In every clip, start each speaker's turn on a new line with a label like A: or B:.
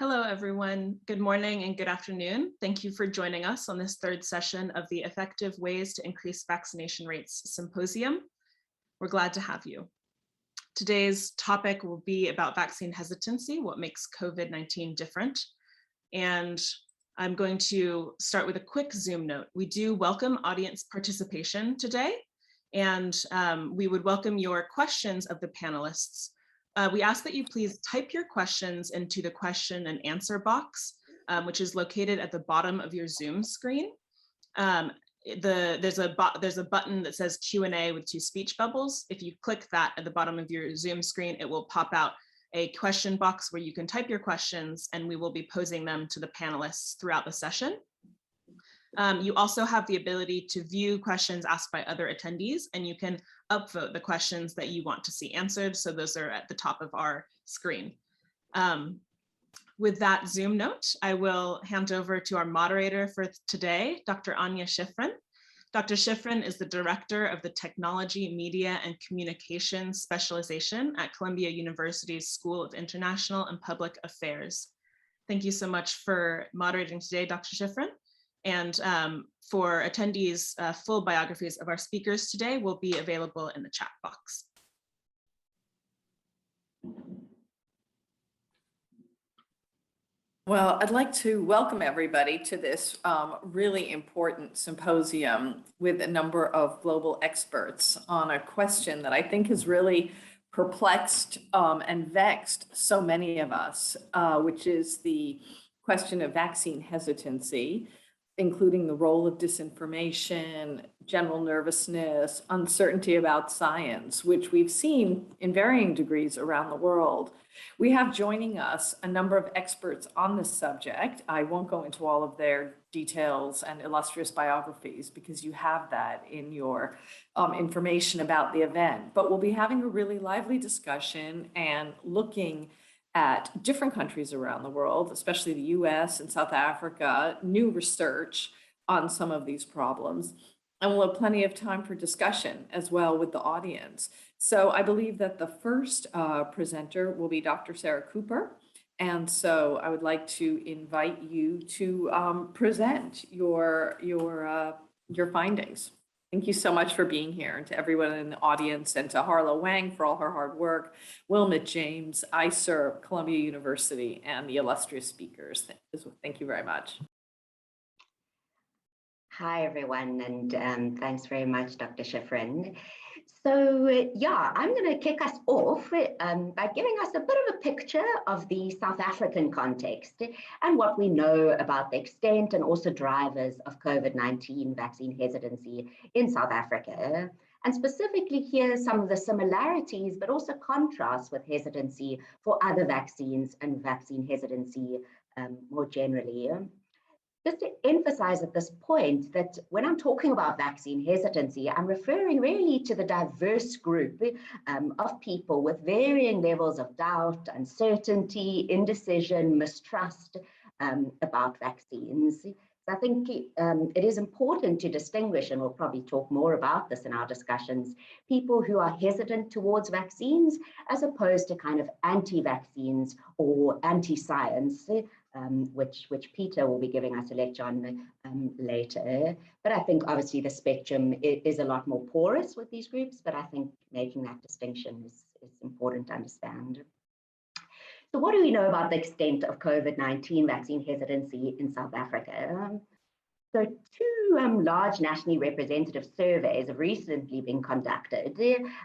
A: Hello, everyone. Good morning and good afternoon. Thank you for joining us on this third session of the Effective Ways to Increase Vaccination Rates Symposium. We're glad to have you. Today's topic will be about vaccine hesitancy, what makes COVID-19 different. And I'm going to start with a quick Zoom note. We do welcome audience participation today, and we would welcome your questions of the panelists. We ask that you please type your questions into the question and answer box, which is located at the bottom of your Zoom screen. There's a button that says Q&A with two speech bubbles. If you click that at the bottom of your Zoom screen, it will pop out a question box where you can type your questions, and we will be posing them to the panelists throughout the session. You also have the ability to view questions asked by other attendees, and you can upvote the questions that you want to see answered. So those are at the top of our screen. With that Zoom note, I will hand over to our moderator for today, Dr. Anya Schifrin. Dr. Schifrin is the Director of the Technology, Media, and Communications Specialization at Columbia University's School of International and Public Affairs. Thank you so much for moderating today, Dr. Schifrin. And for attendees, full biographies of our speakers today will be available in the chat box.
B: Well, I'd like to welcome everybody to this really important symposium with a number of global experts on a question that I think has really perplexed and vexed so many of us, which is the question of vaccine hesitancy, including the role of disinformation, general nervousness, uncertainty about science, which we've seen in varying degrees around the world. We have joining us a number of experts on this subject. I won't go into all of their details and illustrious biographies because you have that in your information about the event, but we'll be having a really lively discussion and looking at different countries around the world, especially the US and South Africa, new research on some of these problems. And we'll have plenty of time for discussion as well with the audience. So I believe that the first presenter will be Dr. Sarah Cooper. And so I would like to invite you to present your findings. Thank you so much for being here, and to everyone in the audience, and to Harlow Wang for all her hard work, Wilmot James, ICER, Columbia University, and the illustrious speakers. Thank you very much.
C: Hi, everyone, and thanks very much, Dr. Schifrin. So yeah, I'm going to kick us off by giving us a bit of a picture of the South African context and what we know about the extent and also drivers of COVID-19 vaccine hesitancy in South Africa. And specifically here, some of the similarities, but also contrasts with hesitancy for other vaccines and vaccine hesitancy more generally. Just to emphasize at this point that when I'm talking about vaccine hesitancy, I'm referring really to the diverse group of people with varying levels of doubt, uncertainty, indecision, mistrust about vaccines. So I think it is important to distinguish, and we'll probably talk more about this in our discussions, people who are hesitant towards vaccines as opposed to kind of anti-vaccines or anti-science, which Peter will be giving us a lecture on later. But I think obviously the spectrum is a lot more porous with these groups, but I think making that distinction is important to understand. So what do we know about the extent of COVID-19 vaccine hesitancy in South Africa? So two large nationally representative surveys have recently been conducted,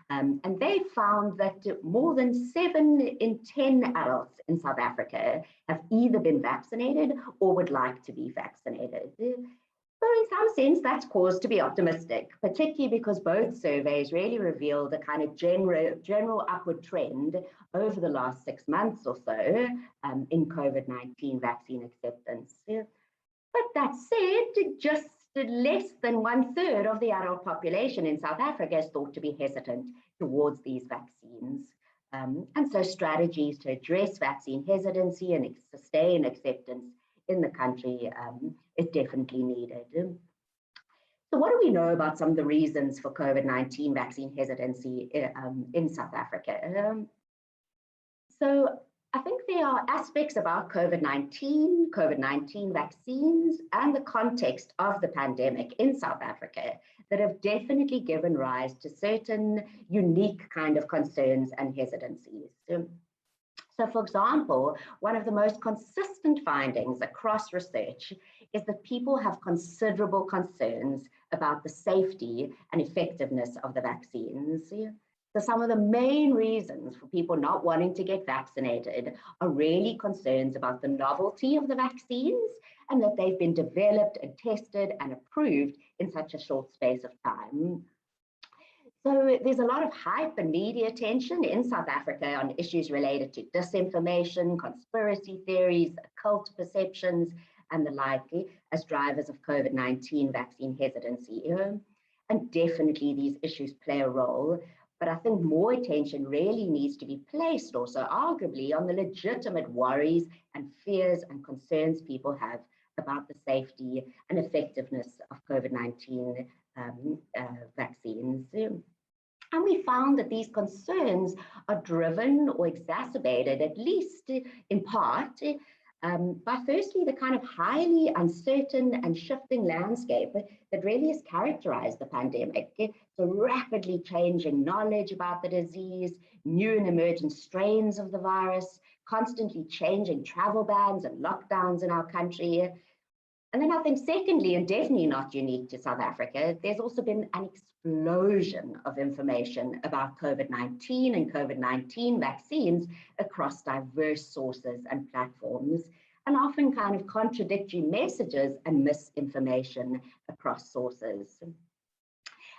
C: and they found that more than 7 in 10 adults in South Africa have either been vaccinated or would like to be vaccinated. So in some sense, that's cause to be optimistic, particularly because both surveys really reveal the kind of general upward trend over the last 6 months or so in COVID-19 vaccine acceptance. But that said, just less than 1/3 of the adult population in South Africa is thought to be hesitant towards these vaccines. And so strategies to address vaccine hesitancy and sustain acceptance in the country is definitely needed. So what do we know about some of the reasons for COVID-19 vaccine hesitancy in South Africa? So I think there are aspects about COVID-19 vaccines, and the context of the pandemic in South Africa that have definitely given rise to certain unique kind of concerns and hesitancies. So, for example, one of the most consistent findings across research is that people have considerable concerns about the safety and effectiveness of the vaccines. So some of the main reasons for people not wanting to get vaccinated are really concerns about the novelty of the vaccines and that they've been developed and tested and approved in such a short space of time. So there's a lot of hype and media attention in South Africa on issues related to disinformation, conspiracy theories, occult perceptions, and the like as drivers of COVID-19 vaccine hesitancy. And definitely these issues play a role. But I think more attention really needs to be placed also arguably on the legitimate worries and fears and concerns people have about the safety and effectiveness of COVID-19 vaccines. And we found that these concerns are driven or exacerbated, at least in part, by firstly the kind of highly uncertain and shifting landscape that really has characterized the pandemic. So rapidly changing knowledge about the disease, new and emergent strains of the virus, constantly changing travel bans and lockdowns in our country. And then I think secondly, and definitely not unique to South Africa, there's also been an explosion of information about COVID-19 and COVID-19 vaccines across diverse sources and platforms, and often kind of contradictory messages and misinformation across sources.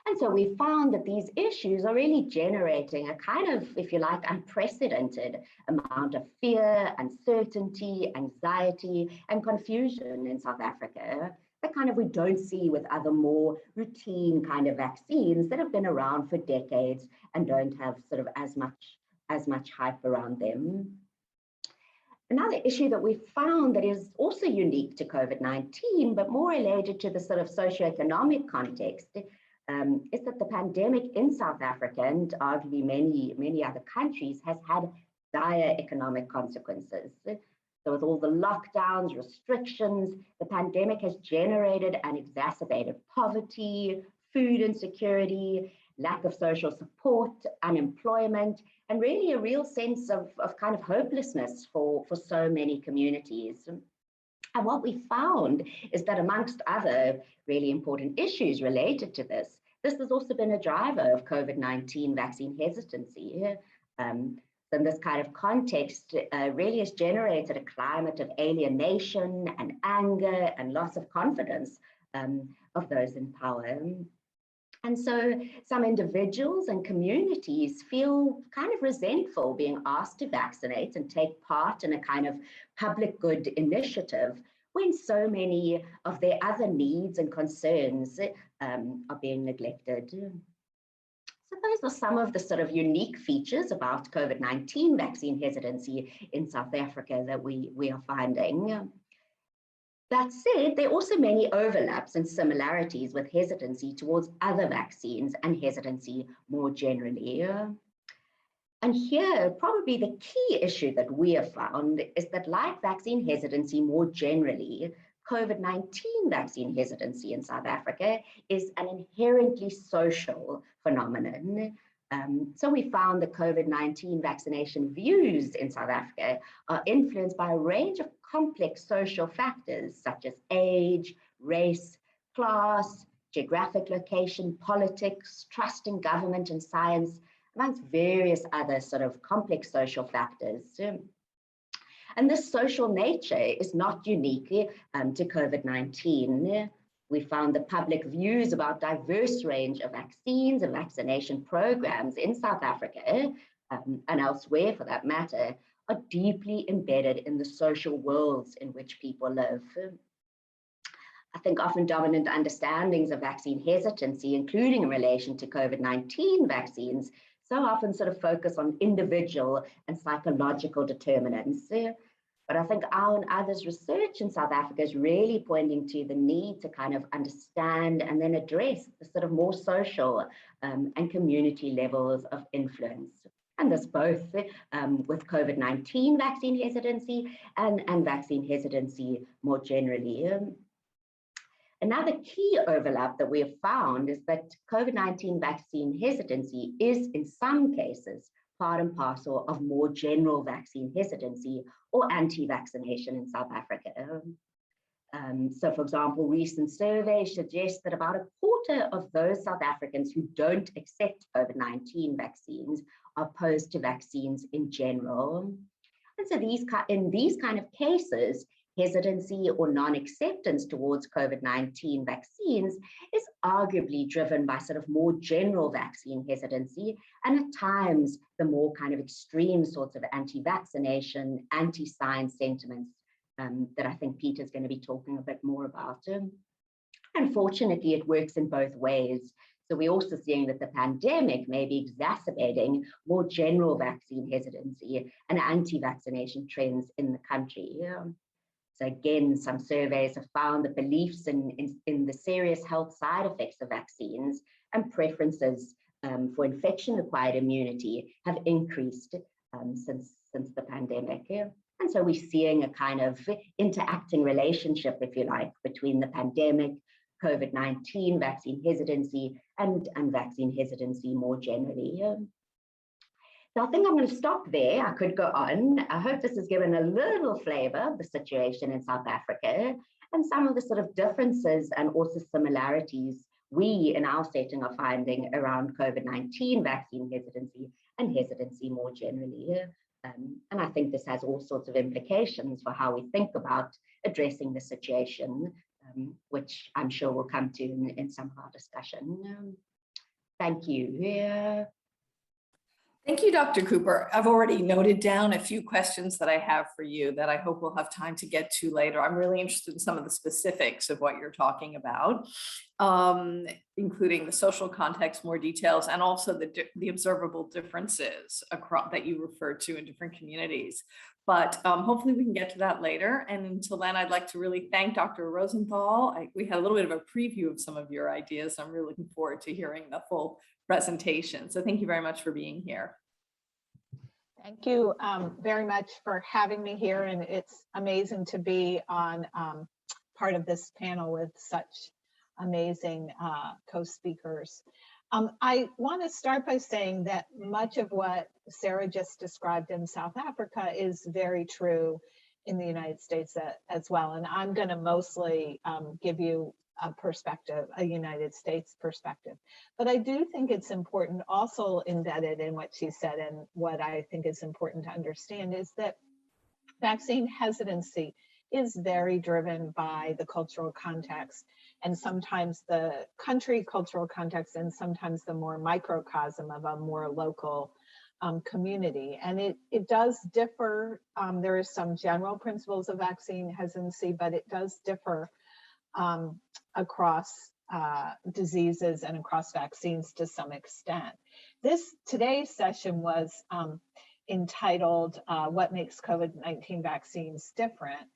C: And so we found that these issues are really generating a kind of, if you like, unprecedented amount of fear, uncertainty, anxiety, and confusion in South Africa that kind of we don't see with other more routine kind of vaccines that have been around for decades and don't have sort of as much hype around them. Another issue that we found that is also unique to COVID-19, but more related to the sort of socioeconomic context, is that the pandemic in South Africa and arguably many other countries has had dire economic consequences. So with all the lockdowns, restrictions, the pandemic has generated and exacerbated poverty, food insecurity, lack of social support, unemployment, and really a real sense of kind of hopelessness for so many communities. And what we found is that amongst other really important issues related to this has also been a driver of COVID-19 vaccine hesitancy. In this kind of context, really has generated a climate of alienation and anger and loss of confidence of those in power. And so some individuals and communities feel kind of resentful being asked to vaccinate and take part in a kind of public good initiative when so many of their other needs and concerns are being neglected. So those are some of the sort of unique features about COVID-19 vaccine hesitancy in South Africa that we are finding. That said, there are also many overlaps and similarities with hesitancy towards other vaccines and hesitancy more generally. And here, probably the key issue that we have found is that like vaccine hesitancy more generally, COVID-19 vaccine hesitancy in South Africa is an inherently social phenomenon. So we found that COVID-19 vaccination views in South Africa are influenced by a range of complex social factors such as age, race, class, geographic location, politics, trust in government and science, amongst various other sort of complex social factors. And this social nature is not unique to COVID-19. We found the public views about diverse range of vaccines and vaccination programs in South Africa and elsewhere for that matter are deeply embedded in the social worlds in which people live. I think often dominant understandings of vaccine hesitancy, including in relation to COVID-19 vaccines, so often sort of focus on individual and psychological determinants. But I think our and others' research in South Africa is really pointing to the need to kind of understand and then address the sort of more social and community levels of influence. and this both with COVID-19 vaccine hesitancy and vaccine hesitancy more generally. Another key overlap that we have found is that COVID-19 vaccine hesitancy is in some cases part and parcel of more general vaccine hesitancy or anti-vaccination in South Africa. So for example, recent surveys suggest that about a quarter of those South Africans who don't accept COVID-19 vaccines are opposed to vaccines in general. And so in these kind of cases, hesitancy or non-acceptance towards COVID-19 vaccines is arguably driven by sort of more general vaccine hesitancy, and at times the more kind of extreme sorts of anti-vaccination, anti-science sentiments that I think Peter's going to be talking a bit more about. Unfortunately, it works in both ways. So we're also seeing that the pandemic may be exacerbating more general vaccine hesitancy and anti-vaccination trends in the country. So again, some surveys have found that beliefs in the serious health side effects of vaccines and preferences for infection-acquired immunity have increased since the pandemic. And so we're seeing a kind of interacting relationship, if you like, between the pandemic, COVID-19 vaccine hesitancy, and vaccine hesitancy more generally. So I think I'm going to stop there. I could go on. I hope this has given a little flavor of the situation in South Africa and some of the sort of differences and also similarities we in our setting are finding around COVID-19 vaccine hesitancy and hesitancy more generally. And I think this has all sorts of implications for how we think about addressing the situation, which I'm sure we'll come to in some of our discussion. Thank you.
B: Thank you, Dr. Cooper. I've already noted down a few questions that I have for you that I hope we'll have time to get to later. I'm really interested in some of the specifics of what you're talking about, including the social context, more details, and also the observable differences across, that you referred to in different communities. But hopefully we can get to that later. And until then, I'd like to really thank Dr. Rosenthal. We had a little bit of a preview of some of your ideas. I'm really looking forward to hearing the full presentation. So thank you very much for being here.
D: Thank you very much for having me here. And it's amazing to be on part of this panel with such amazing co-speakers. I want to start by saying that much of what Sarah just described in South Africa is very true in the United States as well. And I'm going to mostly give you a perspective, a United States perspective. But I do think it's important, also embedded in what she said, and what I think is important to understand is that vaccine hesitancy is very driven by the cultural context, and sometimes the country cultural context, and sometimes the more microcosm of a more local community. And it does differ. There is some general principles of vaccine hesitancy, but it does differ across diseases and across vaccines to some extent. Today's session was entitled, What Makes COVID-19 Vaccines Different?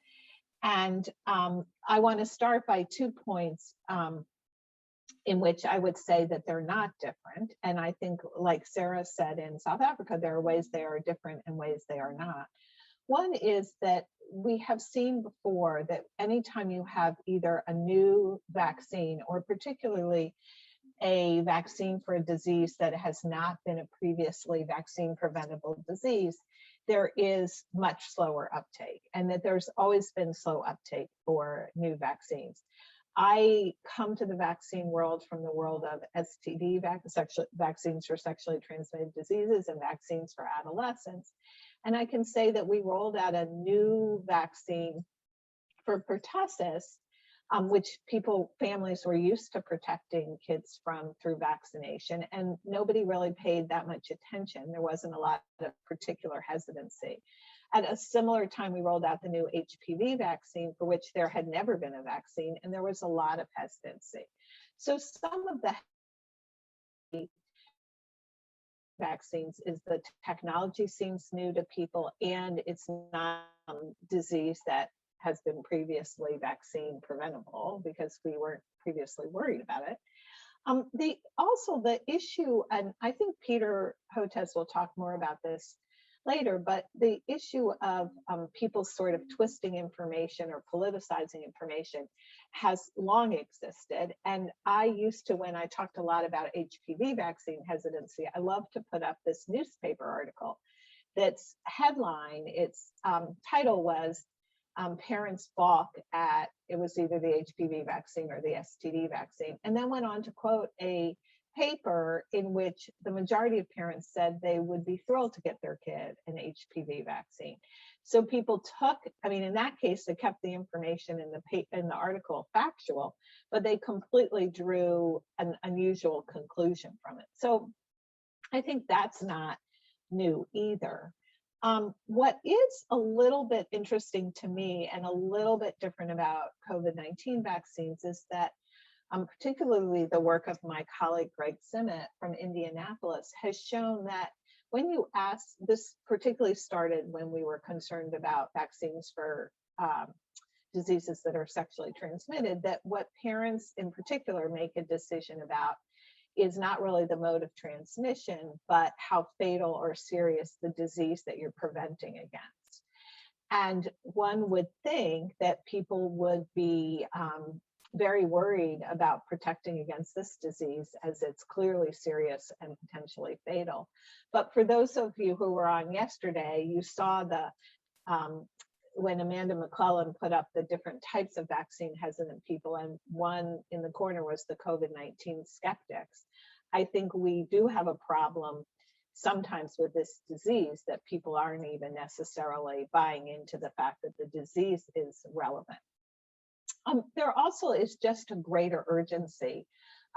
D: And I want to start by 2 points in which I would say that they're not different. And I think, like Sarah said, in South Africa, there are ways they are different and ways they are not. One is that we have seen before that anytime you have either a new vaccine or particularly a vaccine for a disease that has not been a previously vaccine preventable disease, there is much slower uptake, and that there's always been slow uptake for new vaccines. I come to the vaccine world from the world of STD, vaccines for sexually transmitted diseases, and vaccines for adolescents. And I can say that we rolled out a new vaccine for pertussis, which families were used to protecting kids from through vaccination, and nobody really paid that much attention. There wasn't a lot of particular hesitancy. At a similar time, we rolled out the new HPV vaccine, for which there had never been a vaccine, and there was a lot of hesitancy. So some of the vaccines is the technology seems new to people, and it's not a disease that has been previously vaccine preventable because we weren't previously worried about it. The issue, and I think Peter Hotez will talk more about this later, but the issue of people sort of twisting information or politicizing information has long existed. And I used to, when I talked a lot about HPV vaccine hesitancy, I love to put up this newspaper article that's headline, its title was parents balk at, it was either the HPV vaccine or the STD vaccine, and then went on to quote a paper in which the majority of parents said they would be thrilled to get their kid an HPV vaccine. So people took, I mean, in that case, they kept the information in the article factual, but they completely drew an unusual conclusion from it. So I think that's not new either. What is a little bit interesting to me and a little bit different about COVID-19 vaccines is that particularly the work of my colleague Greg Sept from Indianapolis has shown that when you ask, this particularly started when we were concerned about vaccines for diseases that are sexually transmitted, that what parents in particular make a decision about is not really the mode of transmission, but how fatal or serious the disease that you're preventing against. And one would think that people would be very worried about protecting against this disease, as it's clearly serious and potentially fatal. But for those of you who were on yesterday, you saw the when Amanda McClellan put up the different types of vaccine hesitant people, and one in the corner was the COVID-19 skeptics. I think we do have a problem sometimes with this disease that people aren't even necessarily buying into the fact that the disease is relevant. There also is just a greater urgency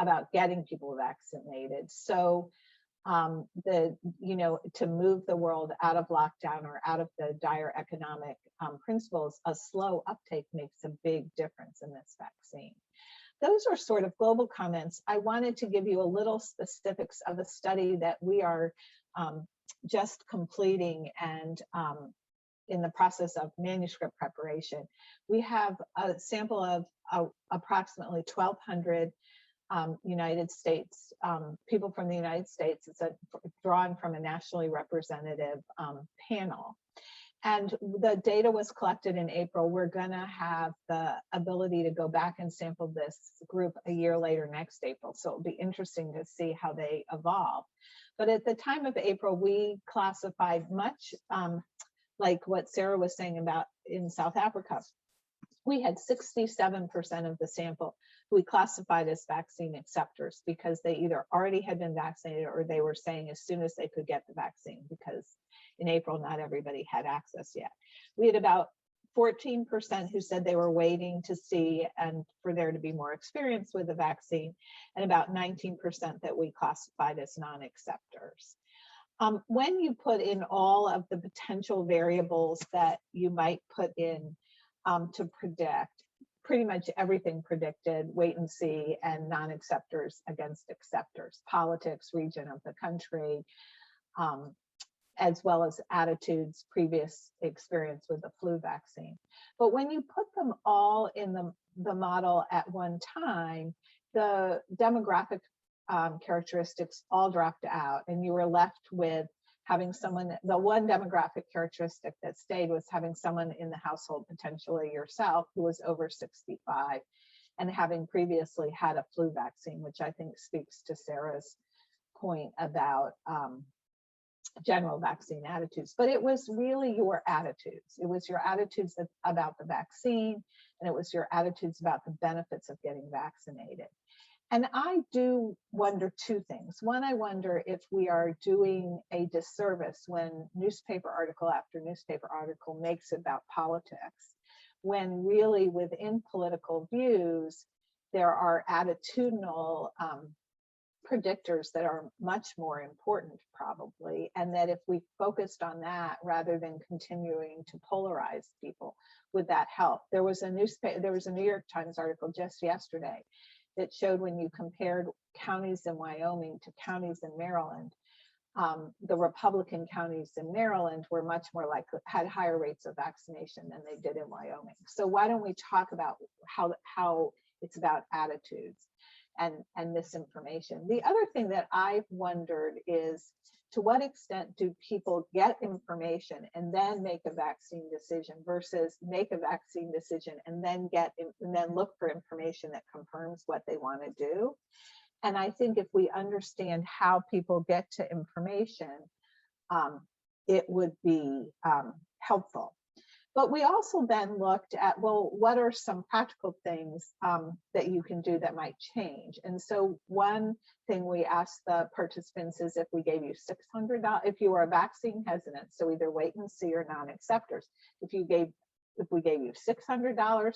D: about getting people vaccinated. So to move the world out of lockdown or out of the dire economic principles, a slow uptake makes a big difference in this vaccine. Those are sort of global comments. I wanted to give you a little specifics of a study that we are just completing and in the process of manuscript preparation. We have a sample of approximately 1,200 United States, people from the United States. It's drawn from a nationally representative panel. And the data was collected in April. We're gonna have the ability to go back and sample this group a year later next April. So it'll be interesting to see how they evolve. But at the time of April, we classified much like what Sarah was saying about in South Africa. We had 67% of the sample we classified as vaccine acceptors because they either already had been vaccinated or they were saying as soon as they could get the vaccine, because in April, not everybody had access yet. We had about 14% who said they were waiting to see and for there to be more experience with the vaccine, and about 19% that we classified as non-acceptors. When you put in all of the potential variables that you might put in to predict, pretty much everything predicted wait and see and non-acceptors against acceptors, politics, region of the country, as well as attitudes, previous experience with the flu vaccine. But when you put them all in the model at one time, the demographic characteristics all dropped out, and you were left with having someone, the one demographic characteristic that stayed was having someone in the household, potentially yourself, who was over 65 and having previously had a flu vaccine, which I think speaks to Sarah's point about general vaccine attitudes. But it was really your attitudes. It was your attitudes about the vaccine, and it was your attitudes about the benefits of getting vaccinated. And I do wonder two things. One, I wonder if we are doing a disservice when newspaper article after newspaper article makes it about politics, when really within political views, there are attitudinal predictors that are much more important probably, and that if we focused on that rather than continuing to polarize people, would that help? There was a New York Times article just yesterday that showed when you compared counties in Wyoming to counties in Maryland, the Republican counties in Maryland were much more likely, had higher rates of vaccination than they did in Wyoming. So why don't we talk about how it's about attitudes? and misinformation. The other thing that I've wondered is, to what extent do people get information and then make a vaccine decision versus make a vaccine decision and then look for information that confirms what they want to do? And I think if we understand how people get to information, it would be helpful. But we also then looked at, well, what are some practical things that you can do that might change? And so one thing we asked the participants is, if we gave you $600, if you were a vaccine hesitant, so either wait and see or non-acceptors, if we gave you $600,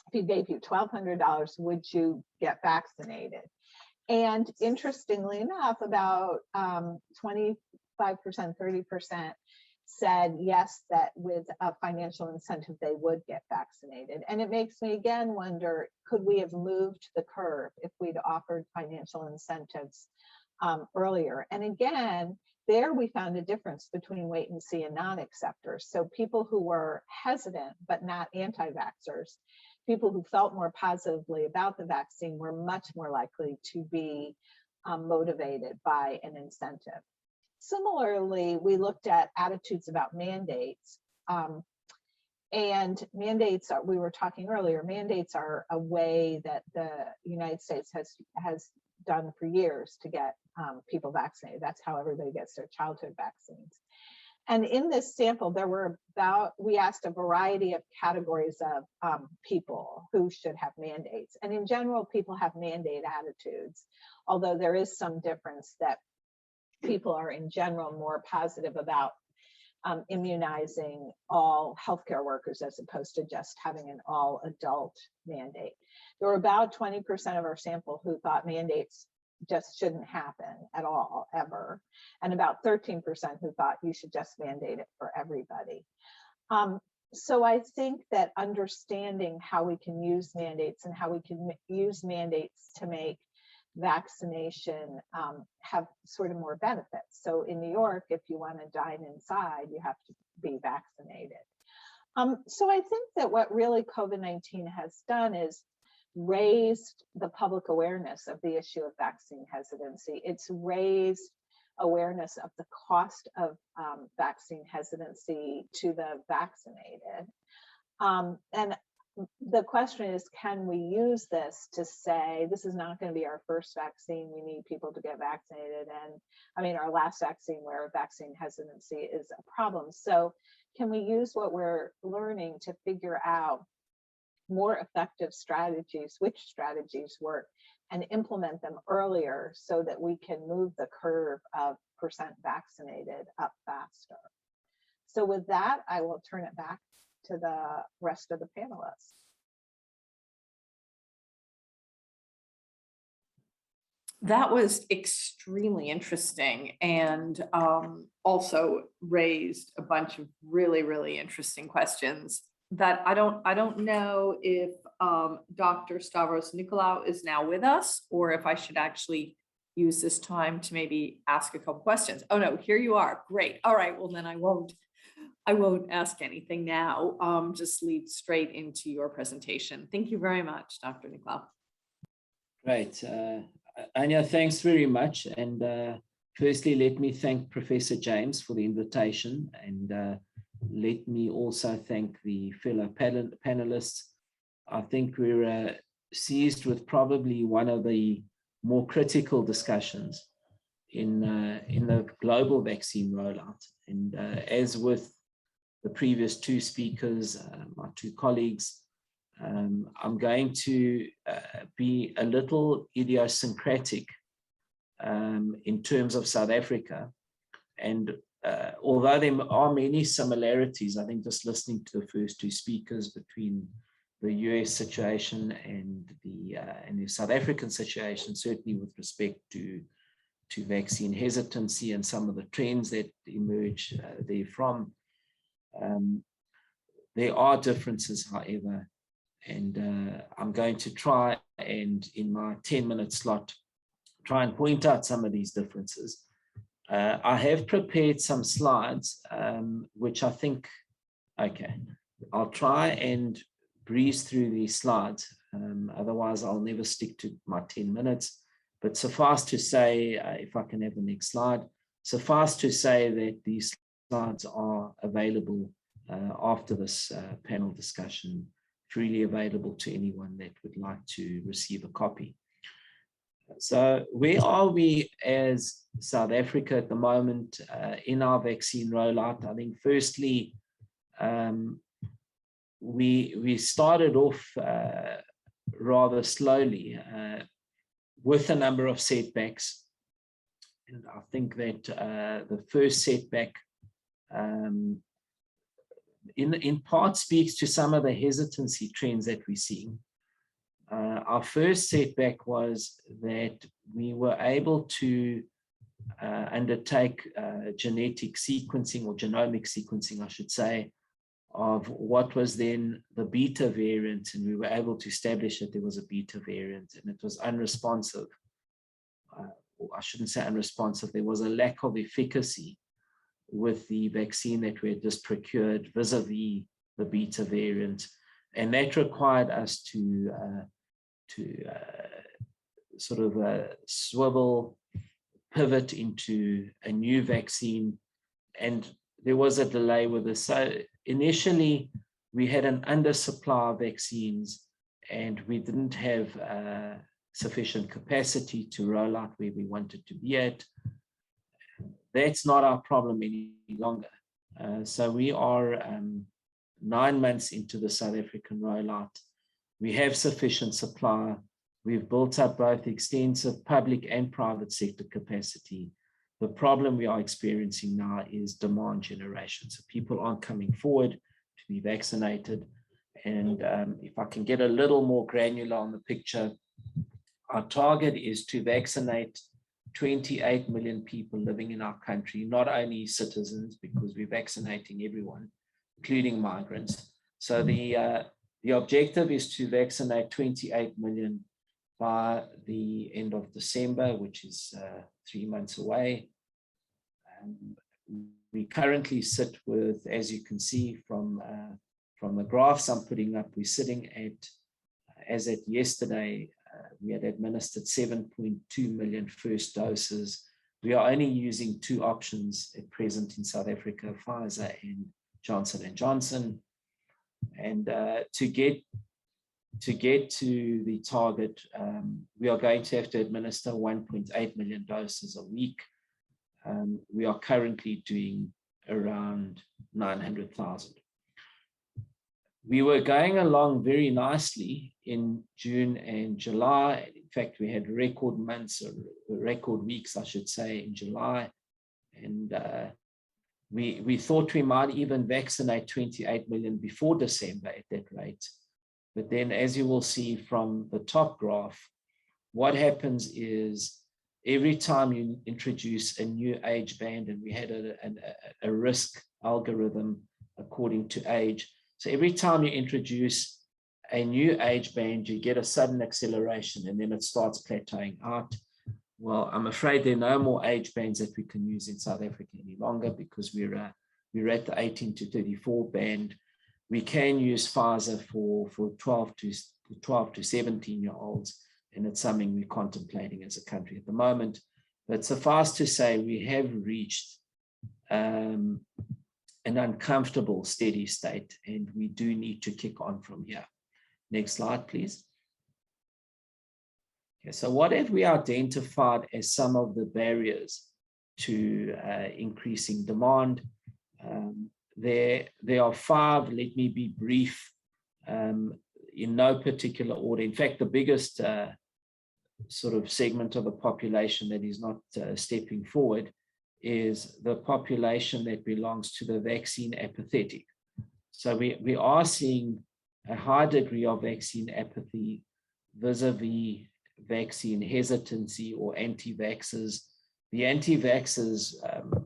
D: if we gave you $1,200, would you get vaccinated? And interestingly enough, about 25%, 30% said yes, that with a financial incentive, they would get vaccinated. And it makes me again wonder, could we have moved the curve if we'd offered financial incentives earlier? And again, there we found a difference between wait and see and non-acceptors. So people who were hesitant, but not anti-vaxxers, people who felt more positively about the vaccine were much more likely to be motivated by an incentive. Similarly, we looked at attitudes about mandates. And mandates are, we were talking earlier, mandates are a way that the United States has done for years to get people vaccinated. That's how everybody gets their childhood vaccines. And in this sample, we asked a variety of categories of people who should have mandates. And in general, people have mandate attitudes, although there is some difference that people are in general more positive about immunizing all healthcare workers as opposed to just having an all adult mandate. There were about 20% of our sample who thought mandates just shouldn't happen at all, ever. And about 13% who thought you should just mandate it for everybody. So I think that understanding how we can use mandates and how we can use mandates to make vaccination have sort of more benefits. So in New York, if you want to dine inside, you have to be vaccinated. So I think that what really COVID-19 has done is raised the public awareness of the issue of vaccine hesitancy. It's raised awareness of the cost of vaccine hesitancy to the vaccinated. And the question is, can we use this to say, this is not going to be our first vaccine, we need people to get vaccinated, and I mean, our last vaccine where vaccine hesitancy is a problem. So can we use what we're learning to figure out more effective strategies, which strategies work, and implement them earlier so that we can move the curve of percent vaccinated up faster? So with that, I will turn it back to the rest of the panelists.
B: That was extremely interesting, and also raised a bunch of really, really interesting questions that I don't know if Dr. Stavros Nicolaou is now with us, or if I should actually use this time to maybe ask a couple questions. Oh no, here you are. Great. All right. Well, then I won't ask anything now. Just lead straight into your presentation. Thank you very much, Dr. Nicolaou.
E: Great. Anya, thanks very much. And firstly, let me thank Professor James for the invitation. And let me also thank the fellow panelists. I think we're seized with probably one of the more critical discussions in the global vaccine rollout. And as with the previous two speakers, my two colleagues, I'm going to be a little idiosyncratic in terms of South Africa. And although there are many similarities, I think just listening to the first two speakers between the US situation and the South African situation, certainly with respect to vaccine hesitancy and some of the trends that emerge therefrom, there are differences, however, and I'm going to try and in my 10-minute slot, try and point out some of these differences. I have prepared some slides, which I think, okay, I'll try and breeze through these slides. Otherwise, I'll never stick to my 10 minutes. But suffice to say, if I can have the next slide, suffice to say that these slides are available after this panel discussion, freely available to anyone that would like to receive a copy. So where are we as South Africa at the moment in our vaccine rollout? I think firstly, we started off rather slowly with a number of setbacks. And I think that the first setback in part speaks to some of the hesitancy trends that we're seeing. Our first setback was that we were able to undertake genetic sequencing, or genomic sequencing, I should say, of what was then the beta variant, and we were able to establish that there was a beta variant, and it was unresponsive. I shouldn't say unresponsive, there was a lack of efficacy with the vaccine that we had just procured vis-a-vis the beta variant. And that required us to sort of swivel, pivot into a new vaccine. And there was a delay with this. So initially, we had an undersupply of vaccines, and we didn't have sufficient capacity to roll out where we wanted to be at. That's not our problem any longer. So we are 9 months into the South African rollout. We have sufficient supply. We've built up both extensive public and private sector capacity. The problem we are experiencing now is demand generation. So people aren't coming forward to be vaccinated. And if I can get a little more granular on the picture, our target is to vaccinate 28 million people living in our country, not only citizens, because we're vaccinating everyone, including migrants. So the objective is to vaccinate 28 million by the end of December, which is 3 months away. We currently sit with, as you can see from the graphs I'm putting up, we're sitting at, as at yesterday, we had administered 7.2 million first doses. We are only using 2 options at present in South Africa, Pfizer and Johnson & Johnson. And to get to the target, we are going to have to administer 1.8 million doses a week. We are currently doing around 900,000. We were going along very nicely in June and July. In fact, we had record months, or record weeks, I should say, in July. And we thought we might even vaccinate 28 million before December at that rate. But then, as you will see from the top graph, what happens is every time you introduce a new age band, and we had a risk algorithm according to age. So every time you introduce a new age band, you get a sudden acceleration, and then it starts plateauing out. Well, I'm afraid there are no more age bands that we can use in South Africa any longer, because we're at the 18 to 34 band. We can use Pfizer for 12 to 17-year-olds, and it's something we're contemplating as a country at the moment. But suffice to say, we have reached an uncomfortable steady state, and we do need to kick on from here. Next slide, please. Okay, so what have we identified as some of the barriers to increasing demand? There are 5. Let me be brief, in no particular order. In fact, the biggest sort of segment of the population that is not stepping forward is the population that belongs to the vaccine apathetic. So we are seeing a high degree of vaccine apathy vis-a-vis vaccine hesitancy or anti-vaxxers. The anti-vaxxers,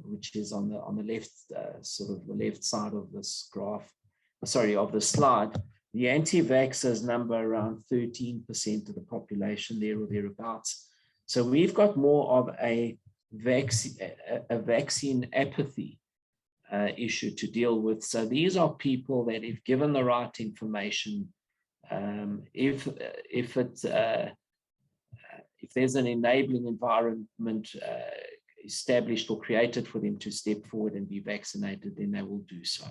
E: which is on the left, sort of the left side of this graph, sorry, of the slide, the anti-vaxxers number around 13% of the population, there or thereabouts. So we've got more of a vaccine apathy issue to deal with. So these are people that, if given the right information, If there's an enabling environment established or created for them to step forward and be vaccinated, then they will do so.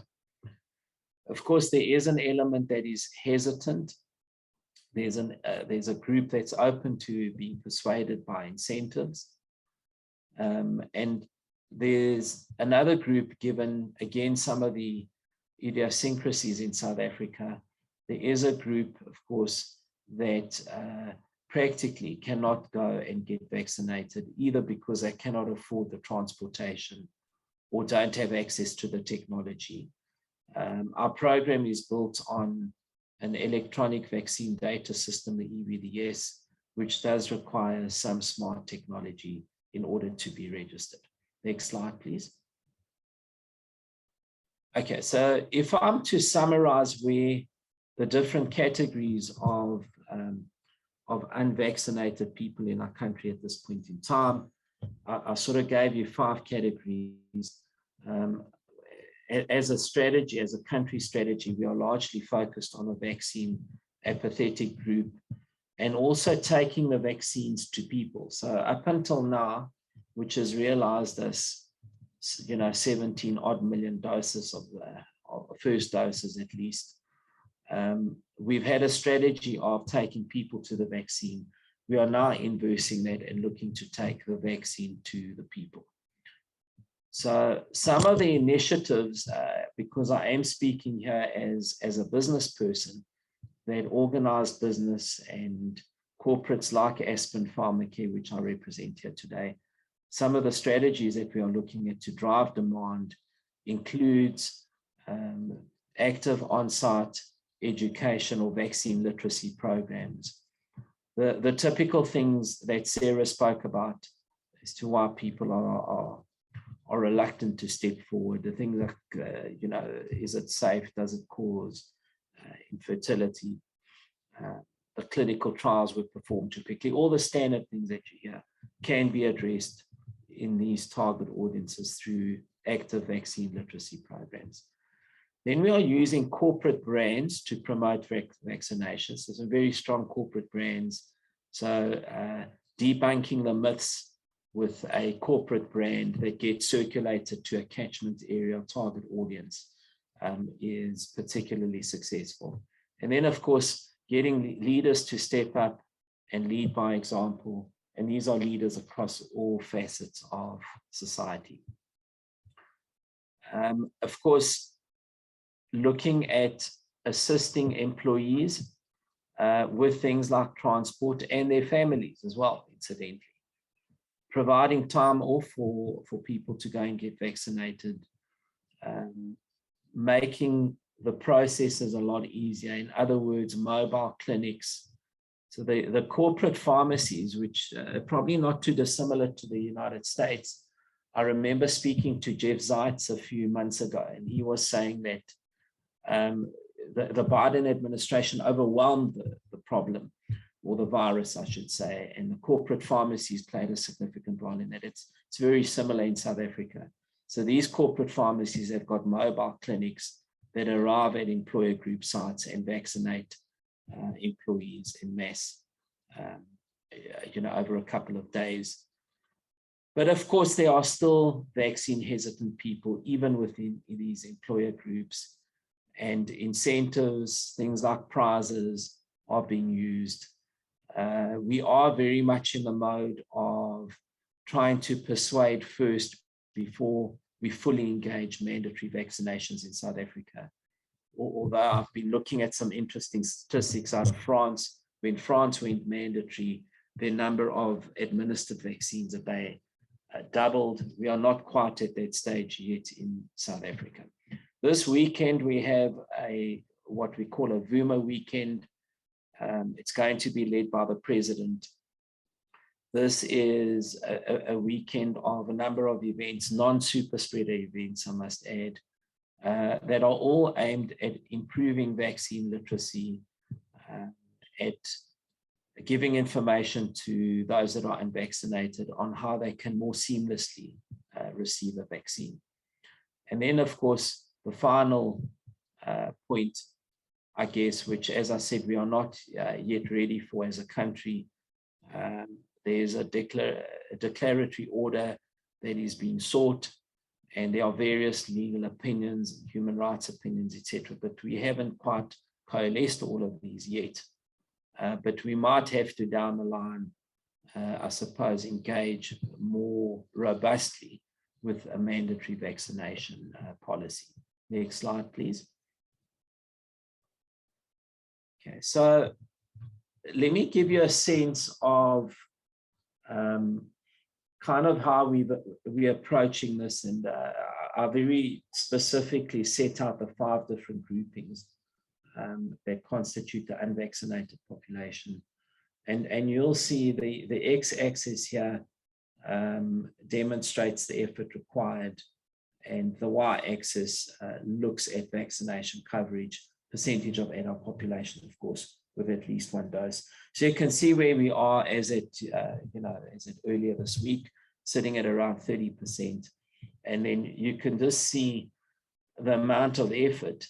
E: Of course, there is an element that is hesitant. There's a group that's open to being persuaded by incentives. And there's another group, given again some of the idiosyncrasies in South Africa. There is a group, of course, that practically cannot go and get vaccinated, either because they cannot afford the transportation or don't have access to the technology. Our program is built on an electronic vaccine data system, the EVDS, which does require some smart technology in order to be registered. Next slide, please. Okay, so if I'm to summarize where the different categories of unvaccinated people in our country at this point in time, I sort of gave you 5 categories. As a strategy, as a country strategy, we are largely focused on a vaccine apathetic group and also taking the vaccines to people. So up until now, which has realized us, 17 odd million doses of first doses at least. We've had a strategy of taking people to the vaccine. We are now inversing that and looking to take the vaccine to the people. So some of the initiatives, because I am speaking here as a business person, that organized business and corporates like Aspen Pharmacare, which I represent here today, some of the strategies that we are looking at to drive demand includes active on-site education or vaccine literacy programs. The typical things that Sarah spoke about as to why people are reluctant to step forward. The things like, is it safe? Does it cause infertility? The clinical trials were performed typically. All the standard things that you hear can be addressed in these target audiences through active vaccine literacy programs. Then we are using corporate brands to promote vaccinations. There's some very strong corporate brands. So debunking the myths with a corporate brand that gets circulated to a catchment area target audience is particularly successful. And then, of course, getting leaders to step up and lead by example. And these are leaders across all facets of society. Of course, looking at assisting employees with things like transport and their families as well, incidentally. Providing time off for people to go and get vaccinated. Making the processes a lot easier. In other words, mobile clinics. So the corporate pharmacies, which are probably not too dissimilar to the United States. I remember speaking to Jeff Zients a few months ago, and he was saying that the Biden administration overwhelmed the problem, or the virus, I should say, and the corporate pharmacies played a significant role in that. It's very similar in South Africa. So these corporate pharmacies have got mobile clinics that arrive at employer group sites and vaccinate employees en masse, over a couple of days. But of course, there are still vaccine hesitant people, even within these employer groups, and incentives, things like prizes are being used. We are very much in the mode of trying to persuade first before we fully engage mandatory vaccinations in South Africa. Although I've been looking at some interesting statistics out of France. When France went mandatory, the number of administered vaccines a day doubled. We are not quite at that stage yet in South Africa. This weekend, we have what we call a Vuma weekend. It's going to be led by the president. This is a weekend of a number of events, non-super spreader events, I must add, that are all aimed at improving vaccine literacy, at giving information to those that are unvaccinated on how they can more seamlessly receive a vaccine. And then, of course, the final point, I guess, which, as I said, we are not yet ready for as a country. There's a declaratory order that is being sought, and there are various legal opinions, human rights opinions, etc. But we haven't quite coalesced all of these yet. But we might have to, down the line, I suppose, engage more robustly with a mandatory vaccination policy. Next slide, please. Okay, so let me give you a sense of kind of how we're approaching this, and I very specifically set out the 5 different groupings that constitute the unvaccinated population. And you'll see the x-axis here demonstrates the effort required, and the y-axis looks at vaccination coverage, percentage of adult population, of course, with at least 1 dose. So you can see where we are as it earlier this week, sitting at around 30%. And then you can just see the amount of effort,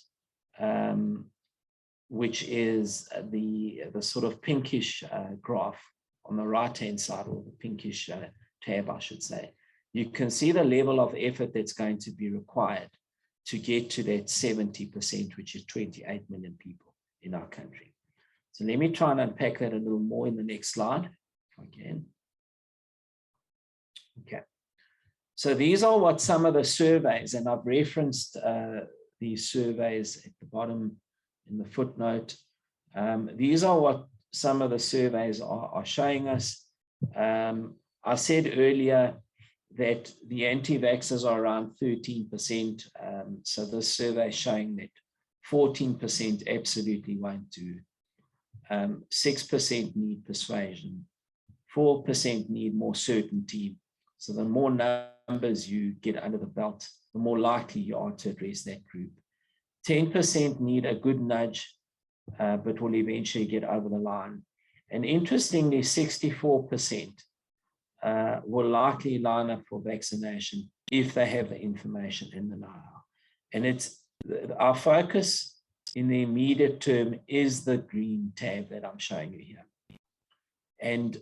E: which is the sort of pinkish graph on the right-hand side, or the pinkish tab, I should say. You can see the level of effort that's going to be required to get to that 70%, which is 28 million people in our country. So let me try and unpack that a little more in the next slide, if I can. Okay. So these are what some of the surveys, and I've referenced these surveys at the bottom in the footnote. These are what some of the surveys are showing us. I said earlier that the anti-vaxxers are around 13%. So this survey is showing that 14% absolutely won't do. 6% need persuasion. 4% need more certainty. So the more numbers you get under the belt, the more likely you are to address that group. 10% need a good nudge, but will eventually get over the line. And interestingly, 64% will likely line up for vaccination if they have the information and the know-how. And it's our focus in the immediate term is the green tab that I'm showing you here. And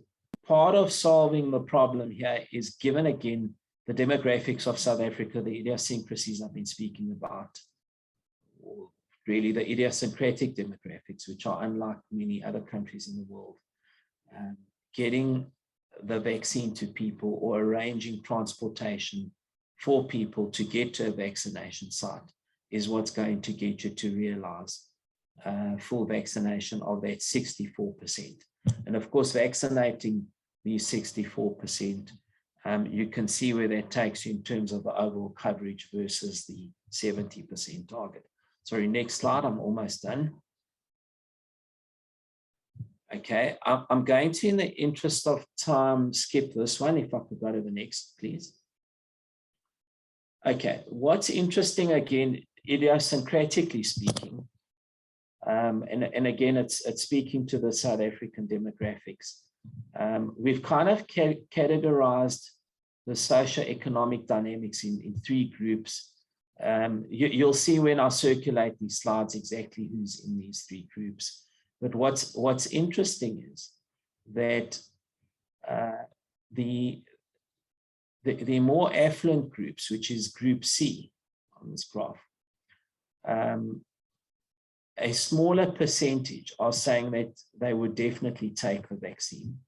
E: part of solving the problem here is, given again the demographics of South Africa, the idiosyncrasies I've been speaking about, or really the idiosyncratic demographics, which are unlike many other countries in the world, getting the vaccine to people or arranging transportation for people to get to a vaccination site is what's going to get you to realize full vaccination of that 64%. And of course, vaccinating these 64%, you can see where that takes you in terms of the overall coverage versus the 70% target. Sorry, next slide, I'm almost done. Okay, I'm going to, in the interest of time, skip this one. If I could go to the next, please. Okay, what's interesting, again, idiosyncratically speaking, and again, it's speaking to the South African demographics. We've kind of categorized the socioeconomic dynamics in 3 groups. You'll see when I circulate these slides exactly who's in these 3 groups. But what's interesting is that the more affluent groups, which is group C on this graph, a smaller percentage are saying that they would definitely take the vaccine,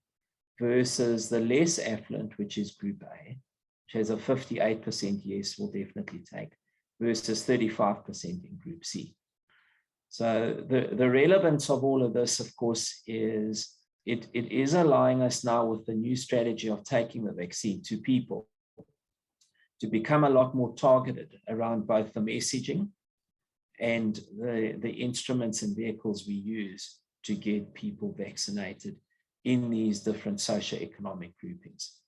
E: versus the less affluent, which is group A, which has a 58% yes, will definitely take, versus 35% in group C. So the relevance of all of this, of course, is it is allowing us now, with the new strategy of taking the vaccine to people, to become a lot more targeted around both the messaging and the instruments and vehicles we use to get people vaccinated in these different socioeconomic groupings.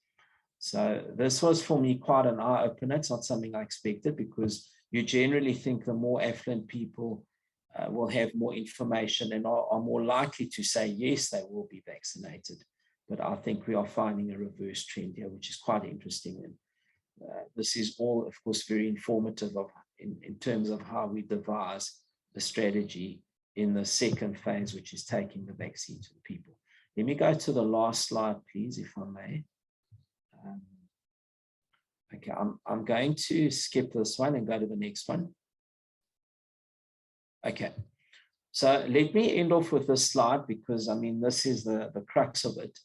E: So this was, for me, quite an eye-opener. It's not something I expected, because you generally think the more affluent people will have more information and are more likely to say yes, they will be vaccinated. But I think we are finding a reverse trend here, which is quite interesting. And this is all, of course, very informative in terms of how we devise a strategy in the second phase, which is taking the vaccine to the people. Let me go to the last slide, please, if I may. Okay, I'm going to skip this one and go to the next one. Okay, so let me end off with this slide because, I mean, this is the crux of it.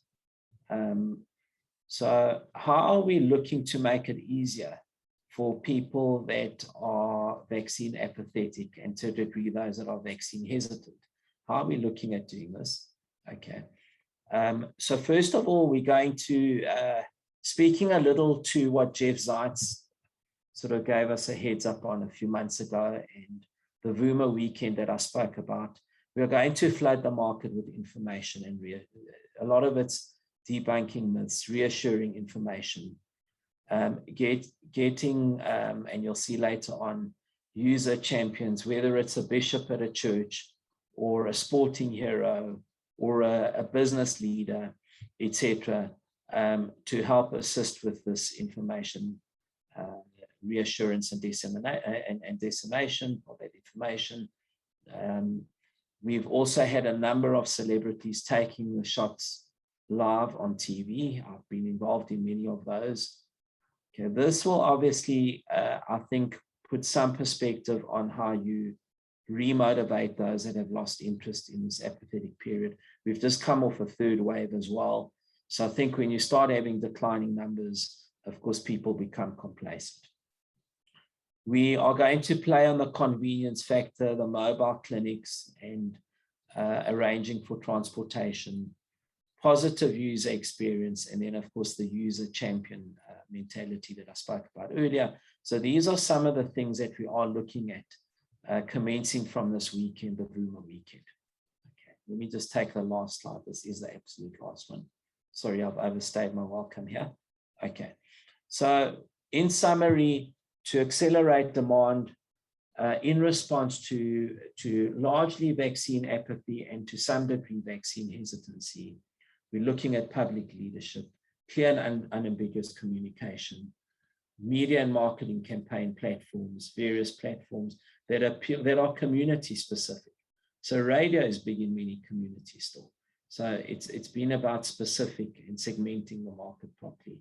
E: So how are we looking to make it easier for people that are vaccine apathetic and to a degree those that are vaccine hesitant? How are we looking at doing this? Okay. So first of all, we're going to, speaking a little to what Jeff Zeitz sort of gave us a heads up on a few months ago and the VUMA weekend that I spoke about, we're going to flood the market with information and a lot of it's debunking myths, reassuring information, getting, and you'll see later on, user champions, whether it's a bishop at a church or a sporting hero or a business leader, etc., to help assist with this information, reassurance and dissemination of that information. We've also had a number of celebrities taking the shots live on TV. I've been involved in many of those. Okay, this will obviously, I think, put some perspective on how you remotivate those that have lost interest in this apathetic period. We've just come off a third wave as well. So I think when you start having declining numbers, of course, people become complacent. We are going to play on the convenience factor, the mobile clinics, and arranging for transportation, positive user experience, and then, of course, the user champion mentality that I spoke about earlier. So these are some of the things that we are looking at commencing from this weekend, the VUMA weekend. Okay, let me just take the last slide. This is the absolute last one. Sorry, I've overstayed my welcome here. Okay, so in summary, to accelerate demand in response to largely vaccine apathy and to some degree vaccine hesitancy, we're looking at public leadership, clear and unambiguous communication, media and marketing campaign platforms, various platforms that are community specific. So radio is big in many communities still. So it's been about specific and segmenting the market properly.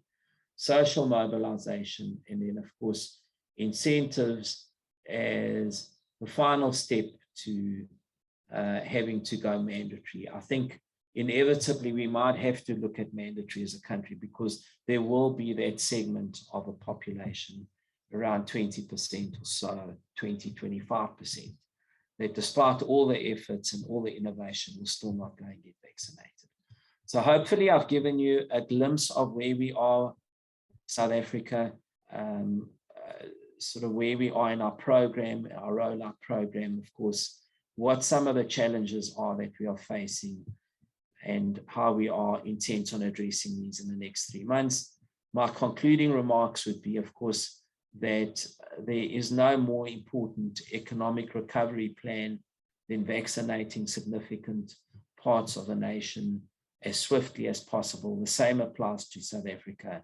E: Social mobilization, and then of course, incentives as the final step to having to go mandatory. I think inevitably we might have to look at mandatory as a country because there will be that segment of a population, around 20% or so, 20-25%, that despite all the efforts and all the innovation will still not go and get vaccinated. So hopefully I've given you a glimpse of where we are, South Africa, sort of where we are in our program, our rollout program, of course, what some of the challenges are that we are facing and how we are intent on addressing these in the next 3 months. My concluding remarks would be, of course, that there is no more important economic recovery plan than vaccinating significant parts of the nation as swiftly as possible. The same applies to South Africa.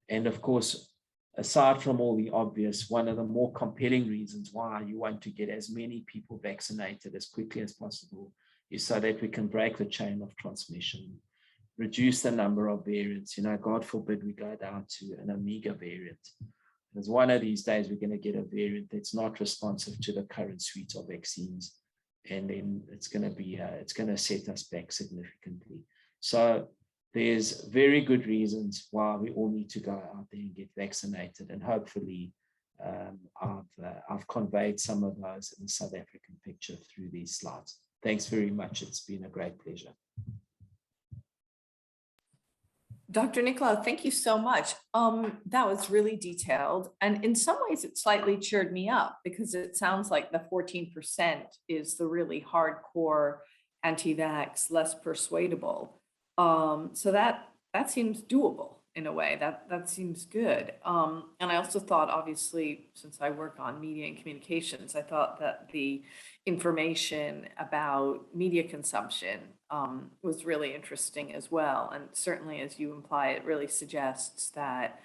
E: And of course, aside from all the obvious, one of the more compelling reasons why you want to get as many people vaccinated as quickly as possible is so that we can break the chain of transmission, reduce the number of variants. You know, God forbid we go down to an Omega variant. Because one of these days we're going to get a variant that's not responsive to the current suite of vaccines, and then it's going to set us back significantly. So there's very good reasons why we all need to go out there and get vaccinated, and hopefully I've conveyed some of those in the South African picture through these slides. Thanks very much. It's been a great pleasure.
B: Dr. Nicolau, thank you so much. That was really detailed. And in some ways, it slightly cheered me up because it sounds like the 14% is the really hardcore anti-vax, less persuadable. So that seems doable in a way. That seems good. And I also thought, obviously, since I work on media and communications, I thought that the information about media consumption was really interesting as well. And certainly, as you imply, it really suggests that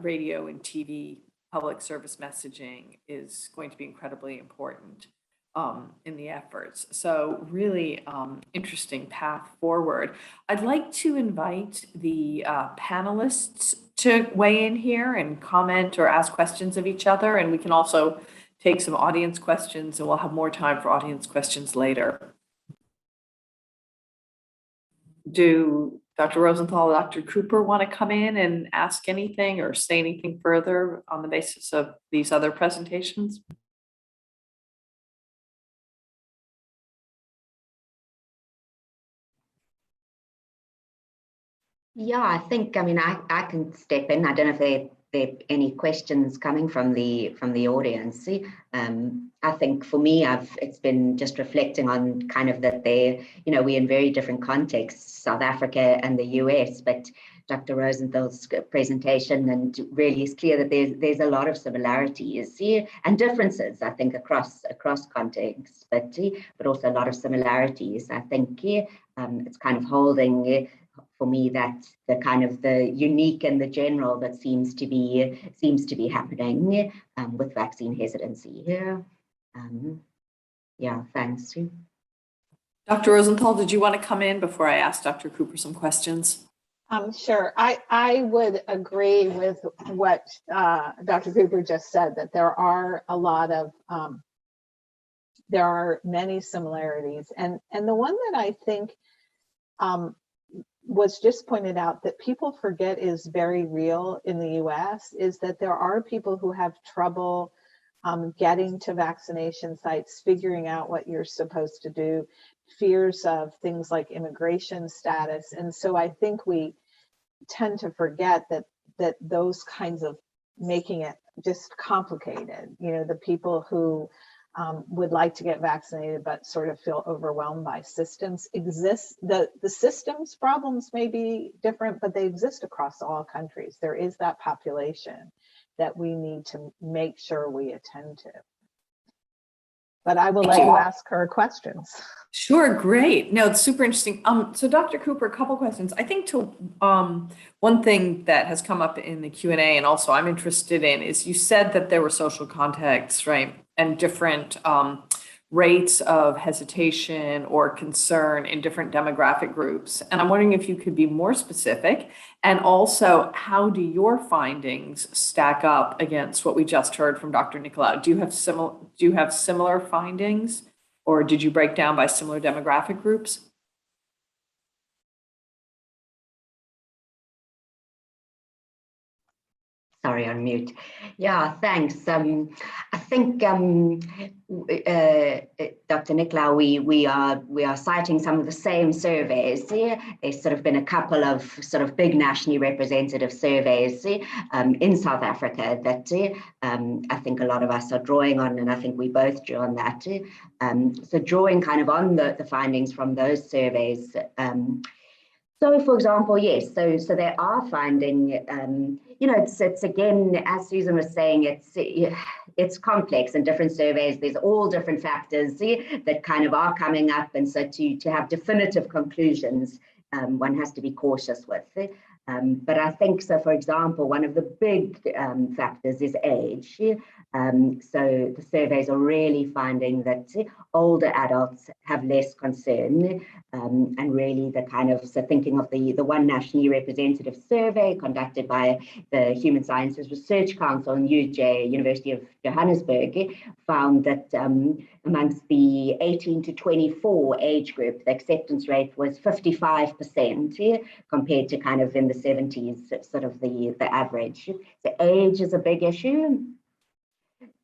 B: radio and TV public service messaging is going to be incredibly important. in the efforts. So really interesting path forward. I'd like to invite the panelists to weigh in here and comment or ask questions of each other. And we can also take some audience questions, and we'll have more time for audience questions later. Do Dr. Rosenthal, Dr. Cooper want to come in and ask anything or say anything further on the basis of these other presentations?
C: Yeah, I think, I mean, I can step in. I don't know if there are any questions coming from the audience. I think for me, it's been just reflecting on kind of that we're in very different contexts, South Africa and the US, but Dr. Rosenthal's presentation and really is clear that there's a lot of similarities and differences, I think, across contexts, but also a lot of similarities. I think it's kind of holding for me that the kind of the unique and the general that seems to be happening with vaccine hesitancy here. Yeah, thanks.
B: Dr. Rosenthal, did you want to come in before I ask Dr. Cooper some questions?
D: Sure. I would agree with what Dr. Cooper just said, that there are a lot of there are many similarities, and the one that I think was just pointed out that people forget is very real in the US is that there are people who have trouble getting to vaccination sites, figuring out what you're supposed to do, fears of things like immigration status. And so I think we tend to forget that those kinds of making it just complicated, the people who would like to get vaccinated but sort of feel overwhelmed by systems exist. The systems problems may be different, but they exist across all countries. There is that population that we need to make sure we attend to. But I will let you ask her questions.
B: Sure, great. No, it's super interesting. So Dr. Cooper, a couple questions. I think one thing that has come up in the Q&A and also I'm interested in is you said that there were social contexts, right? And different rates of hesitation or concern in different demographic groups. And I'm wondering if you could be more specific, and also how do your findings stack up against what we just heard from Dr. Nicolaou? Do you have similar findings, or did you break down by similar demographic groups?
C: Sorry, on mute. Yeah, thanks. I think Dr. Nicolaou, we are citing some of the same surveys. There's sort of been a couple of sort of big nationally representative surveys in South Africa that I think a lot of us are drawing on, and I think we both drew on that. So drawing kind of on the findings from those surveys. So, for example, yes, so they are finding, it's again, as Susan was saying, it's complex in different surveys. There's all different factors that kind of are coming up, and so to have definitive conclusions, one has to be cautious with. But I think, so for example, one of the big factors is age. So the surveys are really finding that older adults have less concern, and really the kind of, so thinking of the one nationally representative survey conducted by the Human Sciences Research Council in University of Johannesburg, found that amongst the 18 to 24 age group, the acceptance rate was 55% compared to kind of in the 70s, sort of the average. So age is a big issue.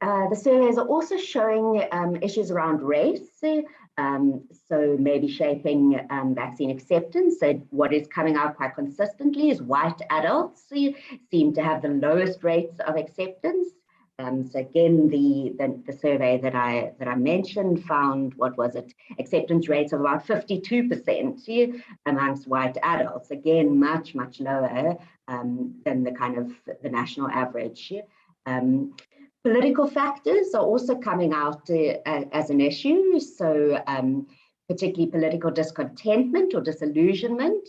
C: The surveys are also showing issues around race, so maybe shaping vaccine acceptance. So what is coming out quite consistently is white adults seem to have the lowest rates of acceptance. So again, the survey that I mentioned found, what was it, acceptance rates of about 52% amongst white adults. Again, much lower than the kind of the national average. Political factors are also coming out as an issue. So particularly political discontentment or disillusionment.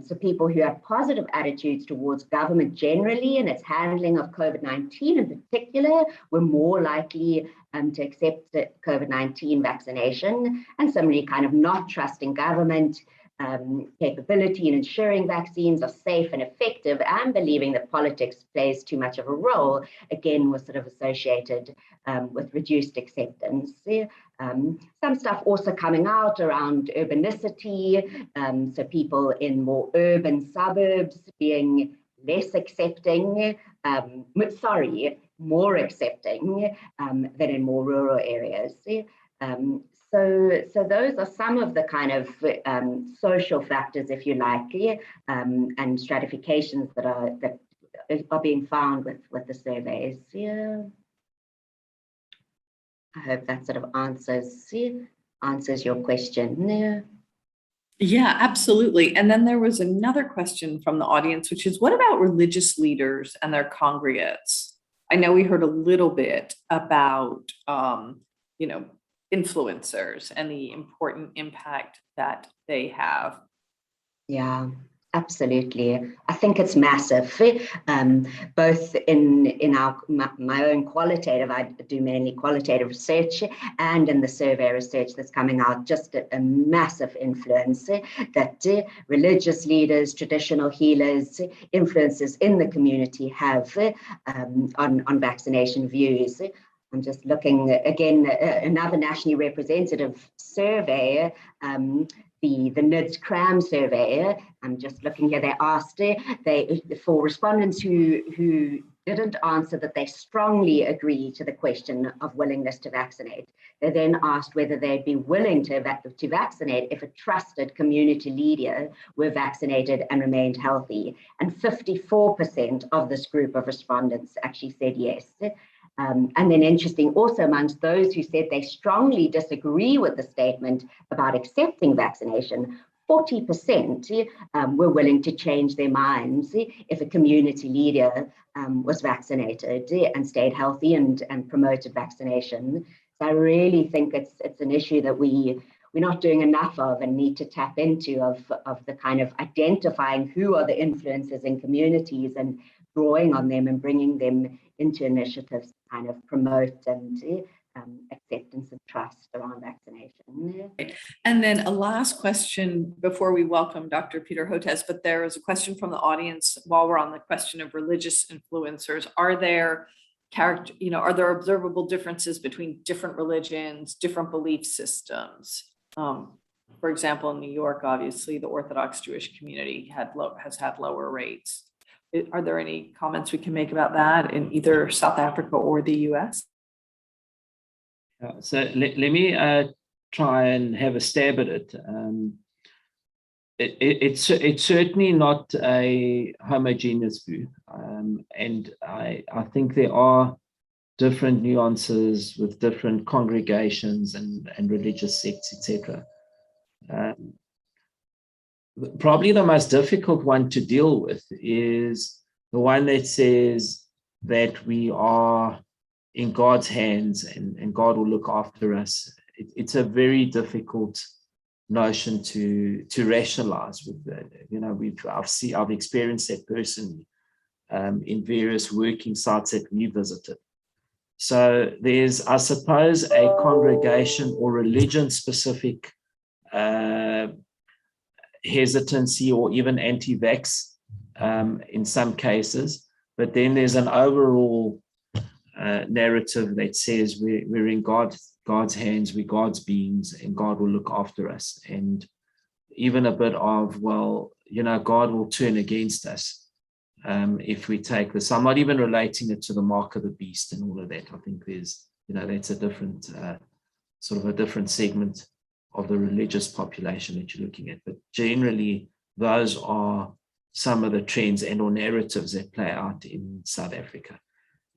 C: So people who have positive attitudes towards government generally and its handling of COVID-19 in particular were more likely to accept the COVID-19 vaccination, and similarly kind of not trusting government capability in ensuring vaccines are safe and effective, and believing that politics plays too much of a role, again, was sort of associated with reduced acceptance. Some stuff also coming out around urbanicity, so people in more urban suburbs being less accepting, more accepting than in more rural areas. So those are some of the kind of social factors, if you like, and stratifications that are being found with the surveys. Yeah. I hope that sort of answers your question. Yeah.
B: Yeah, absolutely. And then there was another question from the audience, which is, what about religious leaders and their congregates? I know we heard a little bit about, influencers and the important impact that they have.
C: Yeah, absolutely. I think it's massive, both in my own qualitative, I do mainly qualitative research, and in the survey research that's coming out, just a massive influence that religious leaders, traditional healers, influencers in the community have on vaccination views. I'm just looking again, another nationally representative survey, the NIDS CRAM survey. I'm just looking here. They asked for respondents who didn't answer that they strongly agree to the question of willingness to vaccinate. They then asked whether they'd be willing to vaccinate if a trusted community leader were vaccinated and remained healthy. And 54% of this group of respondents actually said yes. And then interesting also amongst those who said they strongly disagree with the statement about accepting vaccination, 40% were willing to change their minds if a community leader was vaccinated and stayed healthy and promoted vaccination. So I really think it's an issue that we're not doing enough of and need to tap into, of the kind of identifying who are the influencers in communities and drawing on them and bringing them into initiatives to kind of promote and acceptance and trust around vaccination.
B: And then a last question before we welcome Dr. Peter Hotez, but there is a question from the audience while we're on the question of religious influencers. Are there observable differences between different religions, different belief systems? For example, in New York, obviously, the Orthodox Jewish community has had lower rates. Are there any comments we can make about that in either South Africa or the US?
E: So let me try and have a stab at it. It's certainly not a homogeneous view. And I think there are different nuances with different congregations and religious sects, etc. Probably the most difficult one to deal with is the one that says that we are in God's hands and God will look after us. It's a very difficult notion to rationalize with that. I've experienced that personally in various working sites that we visited. So there's, I suppose, a congregation or religion specific hesitancy or even anti-vax in some cases, but then there's an overall narrative that says we're in God's hands, we're God's beings, and God will look after us. And even a bit of, God will turn against us if we take this. I'm not even relating it to the mark of the beast and all of that. I think there's, that's a different sort of a different segment of the religious population that you're looking at. But generally, those are some of the trends and or narratives that play out in South Africa.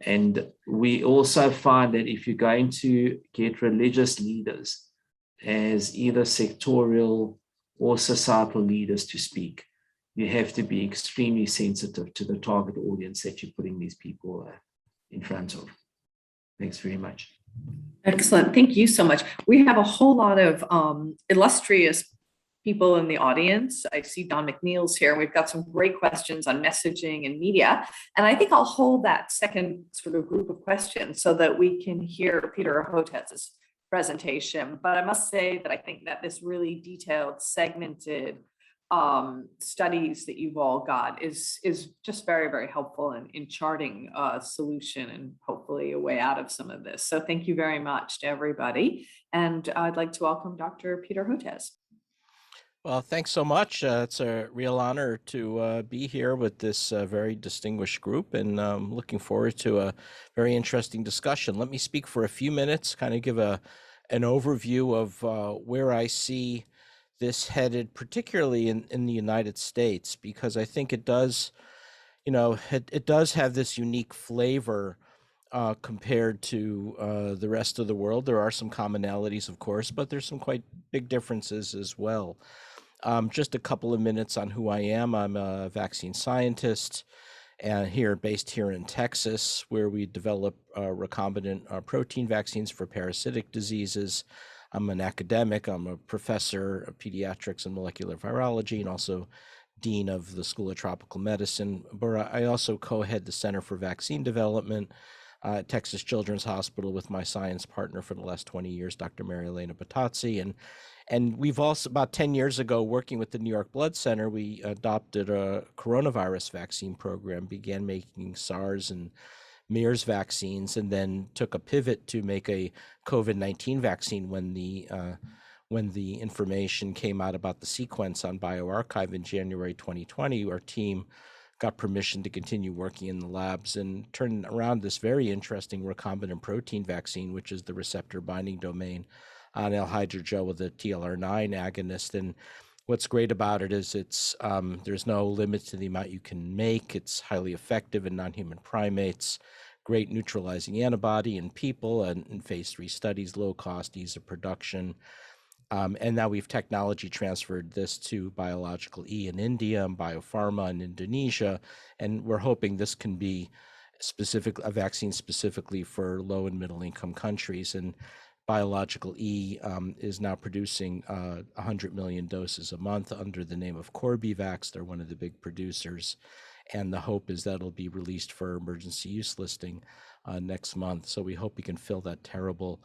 E: And we also find that if you're going to get religious leaders as either sectorial or societal leaders to speak, you have to be extremely sensitive to the target audience that you're putting these people in front of. Thanks very much.
B: Excellent. Thank you so much. We have a whole lot of illustrious people in the audience. I see Don McNeil's here. We've got some great questions on messaging and media. And I think I'll hold that second sort of group of questions so that we can hear Peter Hotez's presentation. But I must say that I think that this really detailed, segmented studies that you've all got is just very, very helpful in charting a solution and hopefully a way out of some of this. So thank you very much to everybody. And I'd like to welcome Dr. Peter Hotez.
F: Well, thanks so much. It's a real honor to be here with this very distinguished group, and looking forward to a very interesting discussion. Let me speak for a few minutes, kind of give an overview of where I see this headed, particularly in the United States, because I think it does, it does have this unique flavor compared to the rest of the world. There are some commonalities, of course, but there's some quite big differences as well. Just a couple of minutes on who I am. I'm a vaccine scientist and based here in Texas, where we develop recombinant protein vaccines for parasitic diseases. I'm an academic. I'm a professor of pediatrics and molecular virology, and also dean of the School of Tropical Medicine. But I also co-head the Center for Vaccine Development at Texas Children's Hospital with my science partner for the last 20 years, Dr. Mary Elena Batazzi. And we've also, about 10 years ago, working with the New York Blood Center, we adopted a coronavirus vaccine program, began making SARS and MERS vaccines, and then took a pivot to make a COVID-19 vaccine when the information came out about the sequence on bioRxiv in January 2020. Our team got permission to continue working in the labs and turn around this very interesting recombinant protein vaccine, which is the receptor binding domain on L-hydrogel with a TLR9 agonist. And what's great about it is there's no limit to the amount you can make. It's highly effective in non-human primates, great neutralizing antibody in people and in phase 3 studies, low cost, ease of production. And now we've technology transferred this to Biological E in India and Biopharma in Indonesia. And we're hoping this can be a vaccine specifically for low and middle income countries. And Biological E is now producing 100 million doses a month under the name of Corbevax. They're one of the big producers. And the hope is that it'll be released for emergency use listing next month. So we hope we can fill that terrible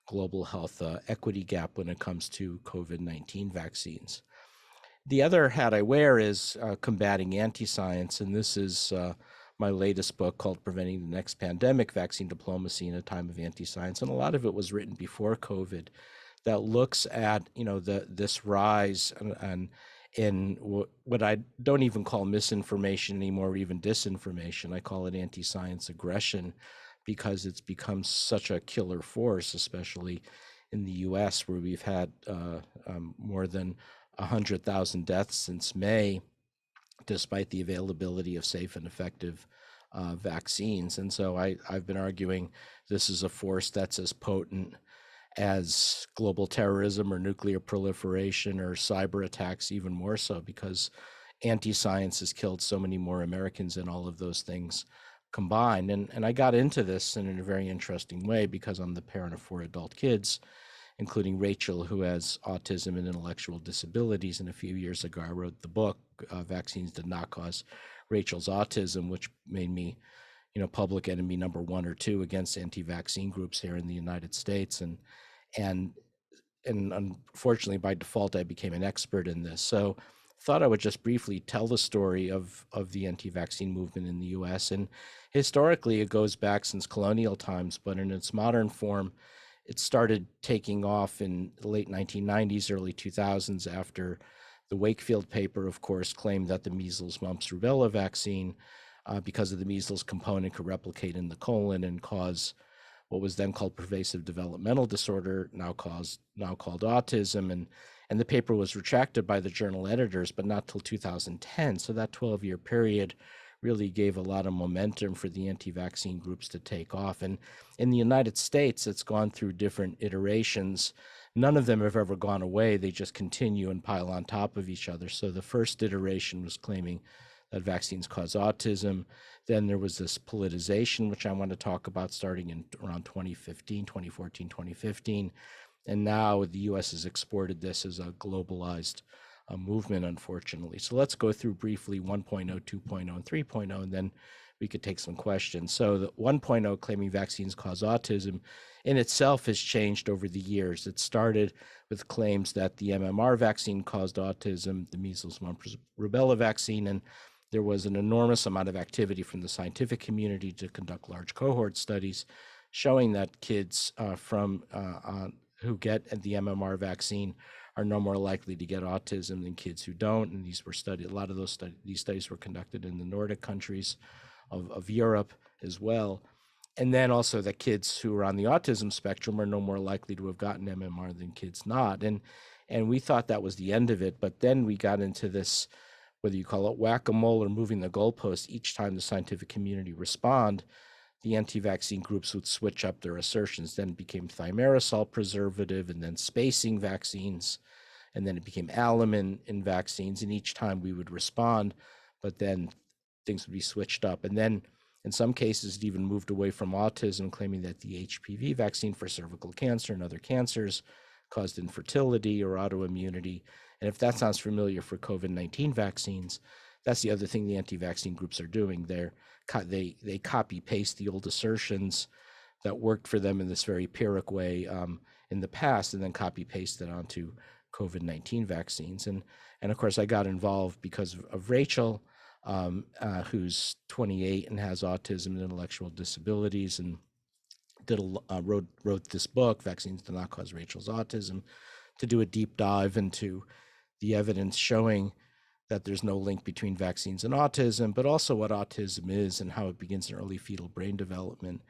F: global health equity gap when it comes to COVID-19 vaccines. The other hat I wear is combating anti-science, and this is my latest book called Preventing the Next Pandemic, Vaccine Diplomacy in a Time of Anti-Science. And a lot of it was written before COVID that looks at, this rise and in what I don't even call misinformation anymore, or even disinformation. I call it anti-science aggression, because it's become such a killer force, especially in the US, where we've had more than 100,000 deaths since May, despite the availability of safe and effective vaccines. And so I've been arguing this is a force that's as potent as global terrorism or nuclear proliferation or cyber attacks, even more so, because anti-science has killed so many more Americans than all of those things combined. And I got into this in a very interesting way because I'm the parent of 4 adult kids, including Rachel, who has autism and intellectual disabilities. And a few years ago, I wrote the book, Vaccines Did Not Cause Rachel's Autism, which made me, public enemy number 1 or 2 against anti-vaccine groups here in the United States. And unfortunately, by default, I became an expert in this. So thought I would just briefly tell the story of the anti-vaccine movement in the US. And historically, it goes back since colonial times, but in its modern form, it started taking off in the late 1990s, early 2000s, after the Wakefield paper, of course, claimed that the measles, mumps, rubella vaccine, because of the measles component, could replicate in the colon and cause what was then called pervasive developmental disorder, now called autism. And the paper was retracted by the journal editors, but not till 2010. So that 12-year period really gave a lot of momentum for the anti-vaccine groups to take off. And in the United States, it's gone through different iterations. None of them have ever gone away. They just continue and pile on top of each other. So the first iteration was claiming that vaccines cause autism. Then there was this politicization, which I want to talk about, starting in around 2015, 2014, 2015. And now the US has exported this as a globalized movement, unfortunately. So let's go through briefly 1.0, 2.0, and 3.0, and then we could take some questions. So the 1.0, claiming vaccines cause autism, in itself has changed over the years. It started with claims that the MMR vaccine caused autism, the measles, mumps, rubella vaccine, and there was an enormous amount of activity from the scientific community to conduct large cohort studies showing that kids who get the MMR vaccine are no more likely to get autism than kids who don't. And these were studied, a lot of these studies were conducted in the Nordic countries of Europe as well. And then also that kids who are on the autism spectrum are no more likely to have gotten MMR than kids not. And we thought that was the end of it. But then we got into this, whether you call it whack-a-mole or moving the goalpost, each time the scientific community respond, the anti-vaccine groups would switch up their assertions. Then it became thimerosal preservative, and then spacing vaccines, and then it became alum in vaccines. And each time we would respond, but then things would be switched up. And then in some cases, it even moved away from autism, claiming that the HPV vaccine for cervical cancer and other cancers caused infertility or autoimmunity. And if that sounds familiar for COVID-19 vaccines, that's the other thing the anti-vaccine groups are doing. They copy paste the old assertions that worked for them in this very Pyrrhic way in the past, and then copy paste it onto COVID-19 vaccines. And of course, I got involved because of Rachel, who's 28 and has autism and intellectual disabilities, and wrote this book, Vaccines Do Not Cause Rachel's Autism, to do a deep dive into the evidence showing that there's no link between vaccines and autism, but also what autism is and how it begins in early fetal brain development.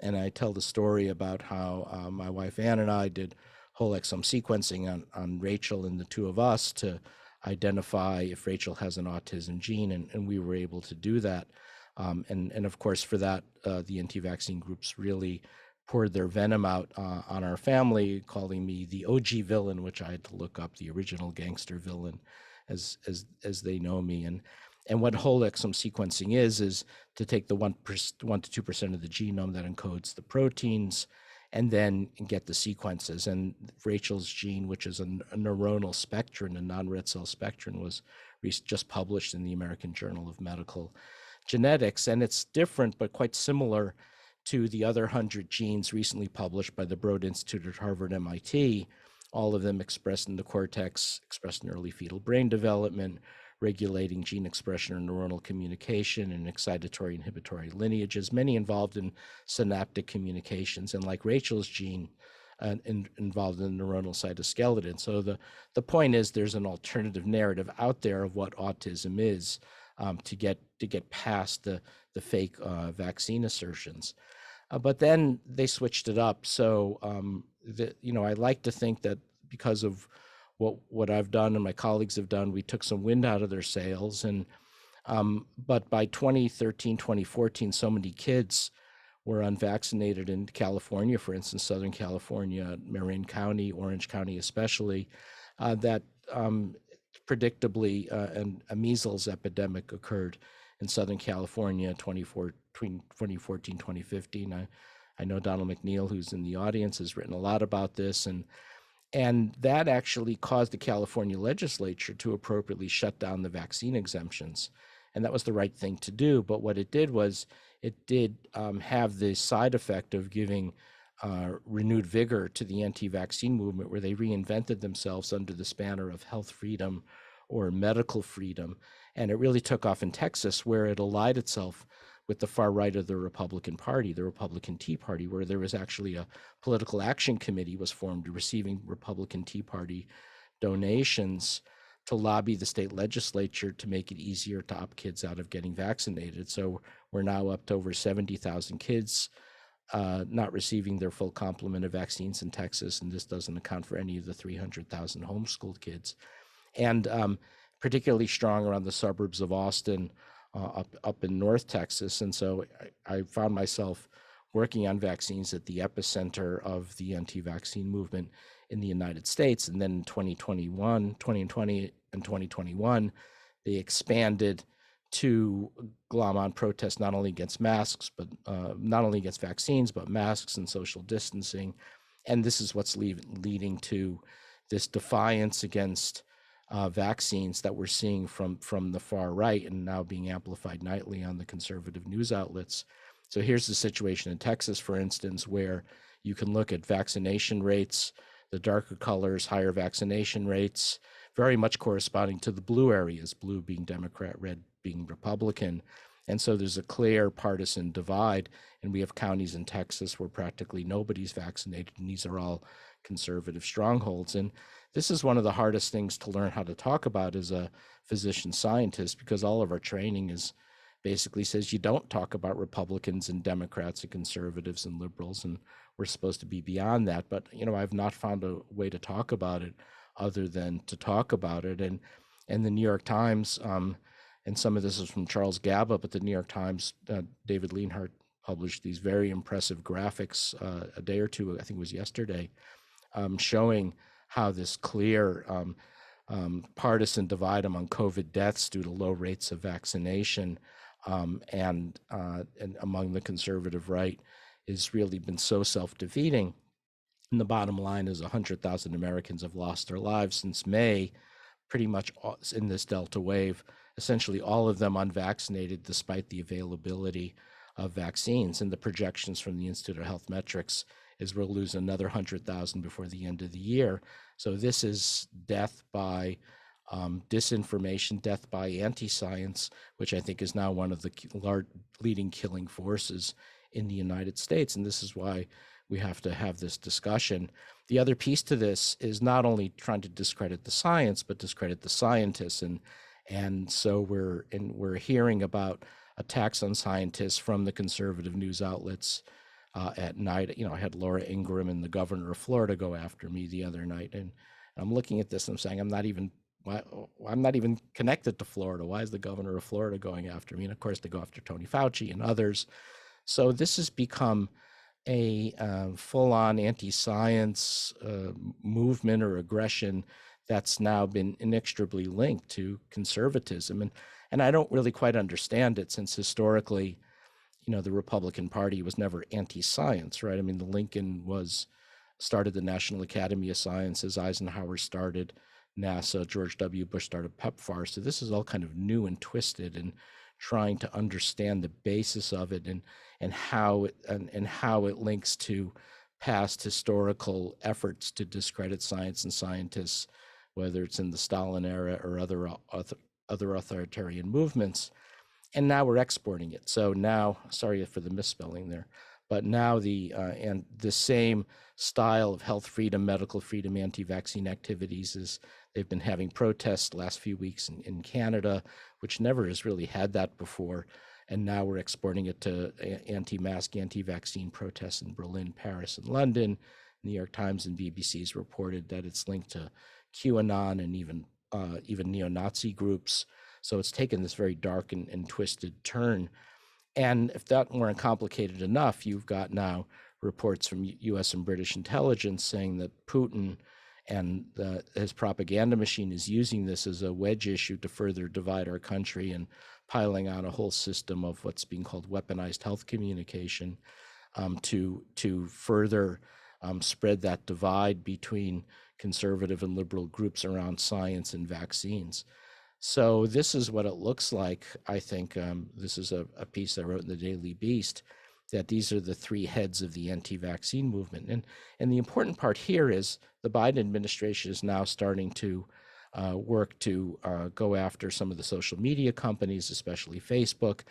F: And I tell the story about how my wife Ann and I did whole exome sequencing on Rachel and the two of us to identify if Rachel has an autism gene, and we were able to do that. And of course, for that, the anti-vaccine groups really poured their venom out on our family, calling me the OG villain, which I had to look up, the original gangster villain, as they know me. And what whole exome sequencing is to take the 1 to 2% of the genome that encodes the proteins, and then get the sequences. And Rachel's gene, which is a neuronal spectrin, a non-red cell spectrin, was just published in the American Journal of Medical Genetics. And it's different, but quite similar to the other 100 genes recently published by the Broad Institute at Harvard, MIT, all of them expressed in the cortex, expressed in early fetal brain development, regulating gene expression or neuronal communication and excitatory inhibitory lineages, many involved in synaptic communications, and like Rachel's gene, involved in the neuronal cytoskeleton. So the point is there's an alternative narrative out there of what autism is, to get past the fake vaccine assertions. But then they switched it up. So I like to think that because of what I've done and my colleagues have done, we took some wind out of their sails. And but by 2013, 2014, so many kids were unvaccinated in California, for instance, Southern California, Marin County, Orange County especially, that predictably a measles epidemic occurred in Southern California between 2014, 2015. I know Donald McNeil, who's in the audience, has written a lot about this, and that actually caused the California legislature to appropriately shut down the vaccine exemptions. And that was the right thing to do. But what it did was it did have the side effect of giving renewed vigor to the anti-vaccine movement, where they reinvented themselves under the banner of health freedom or medical freedom. And it really took off in Texas, where it allied itself with the far right of the Republican Party, the Republican Tea Party, where there was actually a political action committee was formed receiving Republican Tea Party donations to lobby the state legislature to make it easier to opt kids out of getting vaccinated. So we're now up to over 70,000 kids not receiving their full complement of vaccines in Texas, and this doesn't account for any of the 300,000 homeschooled kids. And particularly strong around the suburbs of Austin, up in North Texas. And so I found myself working on vaccines at the epicenter of the anti-vaccine movement in the United States. And then in 2020 and 2021, they expanded to glom on protests not only against masks, but not only against vaccines, but masks and social distancing. And this is what's leading to this defiance against vaccines that we're seeing from the far right and now being amplified nightly on the conservative news outlets. So here's the situation in Texas, for instance, where you can look at vaccination rates, the darker colors, higher vaccination rates, very much corresponding to the blue areas, blue being Democrat, red being Republican. And so there's a clear partisan divide, and we have counties in Texas where practically nobody's vaccinated, and these are all conservative strongholds. And this is one of the hardest things to learn how to talk about as a physician scientist, because all of our training is basically says you don't talk about Republicans and Democrats and conservatives and liberals, and we're supposed to be beyond that. But I've not found a way to talk about it other than to talk about it. And the New York Times, and some of this is from Charles Gaba, but the New York Times, David Leonhardt published these very impressive graphics a day or two, I think it was yesterday, showing how this clear partisan divide among COVID deaths due to low rates of vaccination and among the conservative right has really been so self-defeating. And the bottom line is 100,000 Americans have lost their lives since May, pretty much in this Delta wave, essentially all of them unvaccinated despite the availability of vaccines. And the projections from the Institute of Health Metrics is we'll lose another 100,000 before the end of the year. So this is death by disinformation, death by anti-science, which I think is now one of the leading killing forces in the United States. And this is why we have to have this discussion. The other piece to this is not only trying to discredit the science, but discredit the scientists. And so we're hearing about attacks on scientists from the conservative news outlets at night. I had Laura Ingraham and the governor of Florida go after me the other night, and I'm looking at this and I'm saying, I'm not even connected to Florida. Why is the governor of Florida going after me? And of course, they go after Tony Fauci and others. So this has become a full-on anti-science movement or aggression that's now been inextricably linked to conservatism. And I don't really quite understand it, since historically, the Republican Party was never anti-science, right? I mean, Lincoln started the National Academy of Sciences, Eisenhower started NASA, George W. Bush started PEPFAR. So this is all kind of new and twisted, and trying to understand the basis of it and how it links to past historical efforts to discredit science and scientists, whether it's in the Stalin era or other authoritarian movements. And now we're exporting it. So now, sorry for the misspelling there, but now the same style of health freedom, medical freedom, anti-vaccine activities they've been having protests the last few weeks in Canada, which never has really had that before. And now we're exporting it to anti-mask, anti-vaccine protests in Berlin, Paris, and London. New York Times and BBC's reported that it's linked to QAnon and even neo-Nazi groups. So it's taken this very dark and twisted turn. And if that weren't complicated enough, you've got now reports from US and British intelligence saying that Putin and his propaganda machine is using this as a wedge issue to further divide our country, and piling on a whole system of what's being called weaponized health communication to further spread that divide between conservative and liberal groups around science and vaccines. So this is what it looks like. I think this is a piece I wrote in the Daily Beast, that these are the three heads of the anti-vaccine movement. And the important part here is the Biden administration is now starting to work to go after some of the social media companies, especially Facebook.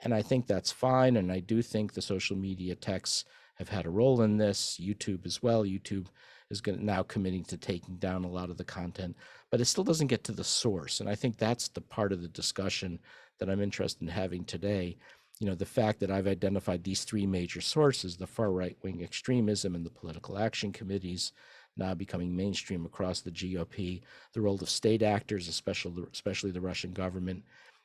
F: And I think that's fine. And I do think the social media techs have had a role in this, YouTube as well. YouTube is now committing to taking down a lot of the content, but it still doesn't get to the source. And I think that's the part of the discussion that I'm interested in having today. The fact that I've identified these three major sources, the far right-wing extremism and the political action committees now becoming mainstream across the GOP, the role of state actors, especially the Russian government,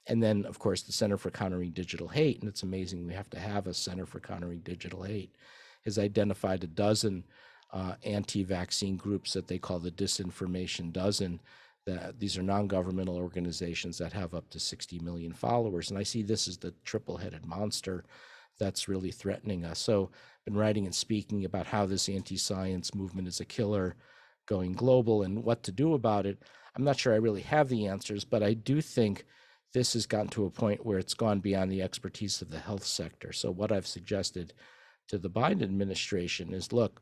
F: and then, of course, the Center for Countering Digital Hate. And it's amazing we have to have a Center for Countering Digital Hate, has identified 12 anti-vaccine groups that they call the Disinformation Dozen that these are non-governmental organizations that have up to 60 million followers. And I see this as the triple-headed monster that's really threatening us. So I've been writing and speaking about how this anti-science movement is a killer going global and what to do about it. I'm not sure I really have the answers, but I do think this has gotten to a point where it's gone beyond the expertise of the health sector. So what I've suggested to the Biden administration is, look,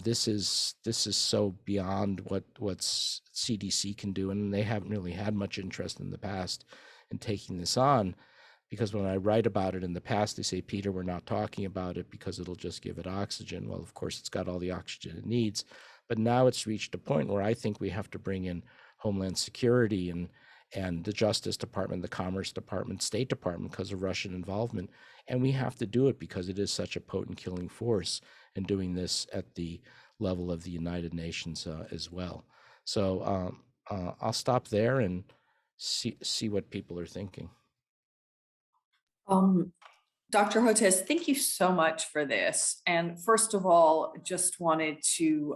F: this is so beyond what CDC can do, and they haven't really had much interest in the past in taking this on, because when I write about it in the past, they say, Peter, we're not talking about it because it'll just give it oxygen. Well, of course, it's got all the oxygen it needs, but now it's reached a point where I think we have to bring in Homeland Security and the Justice Department, the Commerce Department, State Department because of Russian involvement, and we have to do it because it is such a potent killing force, and doing this at the level of the United Nations as well. So I'll stop there and see what people are thinking.
B: Dr. Hotez, thank you so much for this. And first of all, just wanted to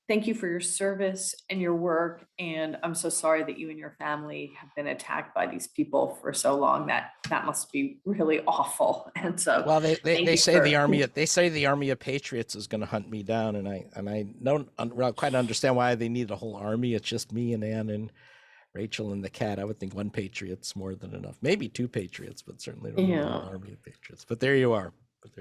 B: thank you for your service and your work. And I'm so sorry that you and your family have been attacked by these people for so long. That must be really awful. And so,
F: well, they say the army of patriots is going to hunt me down, and I don't quite understand why they need a whole army. It's just me and Ann and Rachel and the cat. I would think one patriot's more than enough. Maybe two patriots, but certainly don't need a whole army of patriots. But there you are.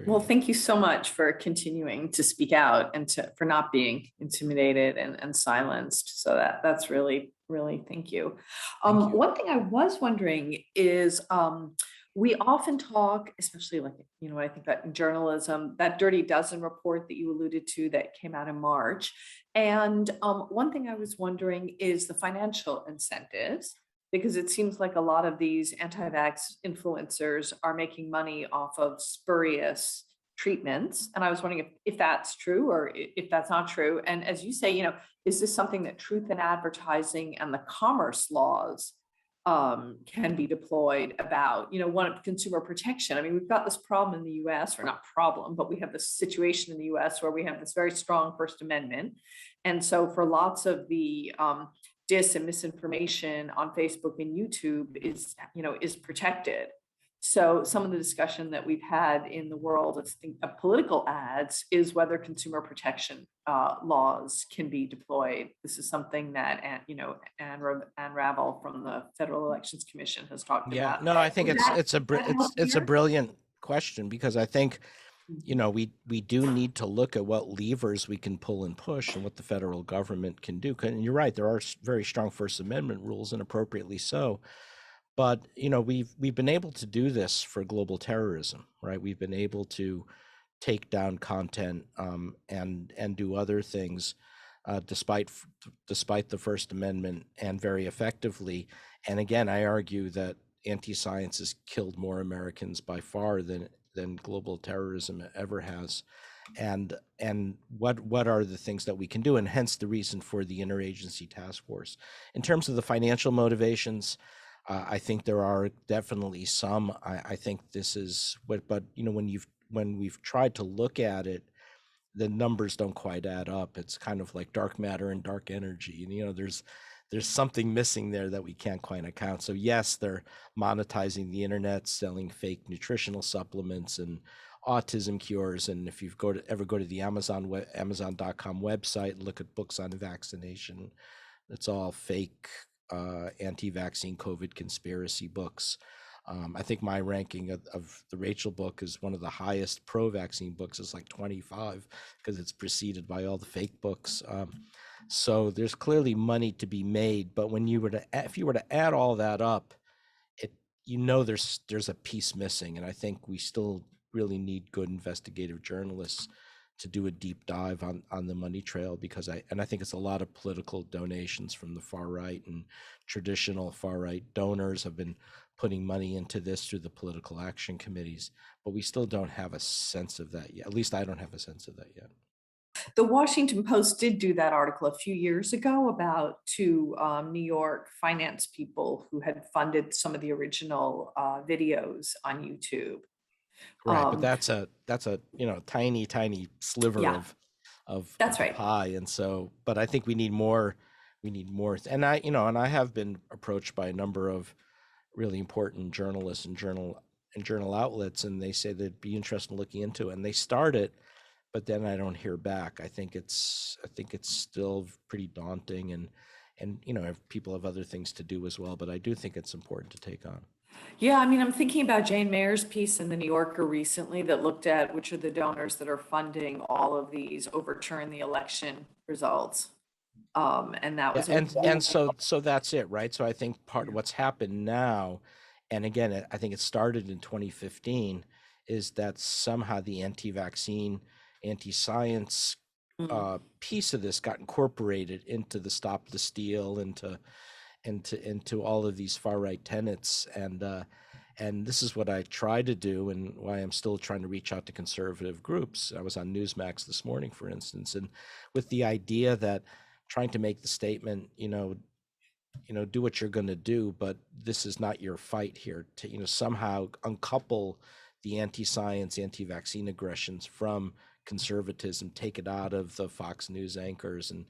B: Well, thank you so much for continuing to speak out and for not being intimidated and silenced. So that's really, really thank you. One thing I was wondering is we often talk, especially like, I think that in journalism, that Dirty Dozen report that you alluded to that came out in March. And one thing I was wondering is the financial incentives, because it seems like a lot of these anti-vax influencers are making money off of spurious treatments. And I was wondering if that's true or if that's not true. And as you say, is this something that truth in advertising and the commerce laws can be deployed about, one of consumer protection? I mean, we've got this problem in the US, or not problem, but we have this situation in the US where we have this very strong First Amendment. And so for lots of the dis and misinformation on Facebook and YouTube is protected. So some of the discussion that we've had in the world of political ads is whether consumer protection laws can be deployed. This is something that Ann Ravel from the Federal Elections Commission has talked about.
F: Yeah, no, I think it's a brilliant question, because I think we do need to look at what levers we can pull and push and what the federal government can do. And you're right, there are very strong First Amendment rules, and appropriately so. But we've been able to do this for global terrorism, right? We've been able to take down content and do other things despite the First Amendment, and very effectively. And again, I argue that anti-science has killed more Americans by far than global terrorism ever has. And what are the things that we can do? And hence the reason for the interagency task force. In terms of the financial motivations, I think there are definitely some. I think this is but when we've tried to look at it, the numbers don't quite add up. It's kind of like dark matter and dark energy, and there's something missing there that we can't quite account. So yes, they're monetizing the internet, selling fake nutritional supplements and autism cures. And if you ever go to the Amazon.com website and look at books on vaccination, it's all fake anti-vaccine COVID conspiracy books. I think my ranking of the Rachel book is one of the highest pro-vaccine books. It's like 25 because it's preceded by all the fake books. So there's clearly money to be made, but if you were to add all that up, there's a piece missing, and I think we still really need good investigative journalists to do a deep dive on the money trail, because I think it's a lot of political donations from the far right, and traditional far right donors have been putting money into this through the political action committees, but we still don't have a sense of that yet. At least I don't have a sense of that yet.
B: The Washington Post did do that article a few years ago about two New York finance people who had funded some of the original videos on YouTube.
F: Right, but that's a tiny sliver of
B: that's
F: the
B: right.
F: pie, and so. But I think we need more we need more. And I have been approached by a number of really important journalists and journal outlets, and they say they'd be interested in looking into it, and they start it, but then I don't hear back. I think it's still pretty daunting, and if people have other things to do as well, but I do think it's important to take on.
B: Yeah, I mean, I'm thinking about Jane Mayer's piece in the New Yorker recently that looked at which are the donors that are funding all of these overturn the election results. And that was
F: and so that's it, right? So I think part of what's happened now, and again, I think it started in 2015, is that somehow the anti-vaccine, anti-science piece of this got incorporated into the Stop the Steal, into all of these far right tenets, and this is what I try to do, and why I'm still trying to reach out to conservative groups. I was on Newsmax this morning, for instance, and with the idea that trying to make the statement, do what you're going to do, but this is not your fight here. To somehow uncouple the anti-science, anti-vaccine aggressions from conservatism, take it out of the Fox News anchors and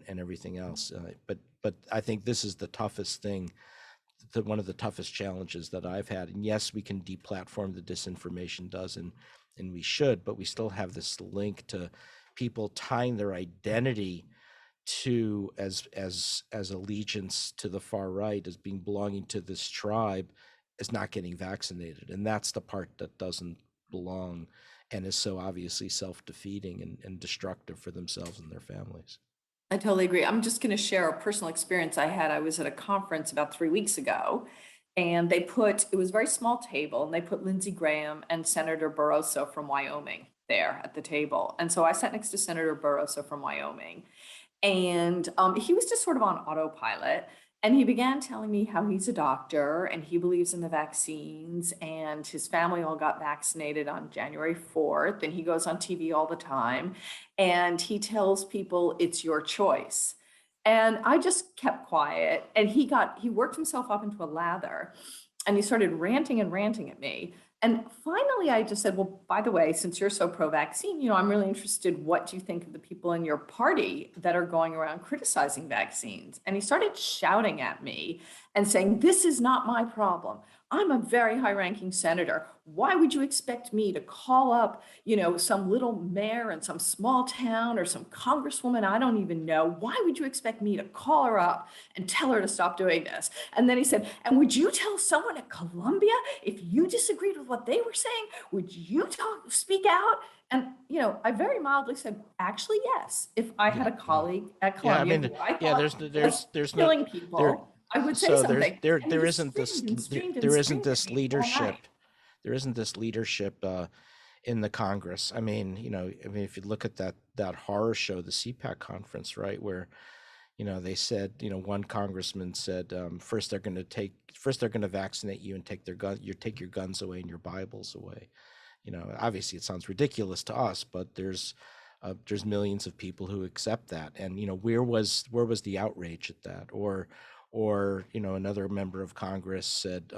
F: everything else. But I think this is the toughest thing, one of the toughest challenges that I've had. And yes, we can deplatform the disinformation and we should, but we still have this link to people tying their identity to as allegiance to the far right, as being belonging to this tribe, as not getting vaccinated. And that's the part that doesn't belong and is so obviously self-defeating and destructive for themselves and their families.
B: I totally agree. I'm just going to share a personal experience I had. I was at a conference about 3 weeks ago, and it was a very small table, and they put Lindsey Graham and Senator Barroso from Wyoming there at the table. And so I sat next to Senator Barroso from Wyoming, and he was just sort of on autopilot. And he began telling me how he's a doctor and he believes in the vaccines, and his family all got vaccinated on January 4th. And he goes on TV all the time and he tells people it's your choice. And I just kept quiet, and he worked himself up into a lather, and he started ranting at me. And finally, I just said, well, by the way, since you're so pro-vaccine, I'm really interested, what do you think of the people in your party that are going around criticizing vaccines? And he started shouting at me and saying, this is not my problem. I'm a very high-ranking senator. Why would you expect me to call up, some little mayor in some small town or some congresswoman I don't even know? Why would you expect me to call her up and tell her to stop doing this? And then he said, and would you tell someone at Columbia if you disagreed with what they were saying? Would you speak out? And, I very mildly said, actually, yes. If I had a colleague at Columbia, who I thought was killing people, I would say something.
F: There isn't this leadership. There isn't this leadership in the Congress. I mean, if you look at that horror show, the CPAC conference, right, where they said, one congressman said, first they're going to vaccinate you and take your guns away and your Bibles away. Obviously it sounds ridiculous to us, but there's millions of people who accept that. And where was the outrage at that? Or another member of Congress said,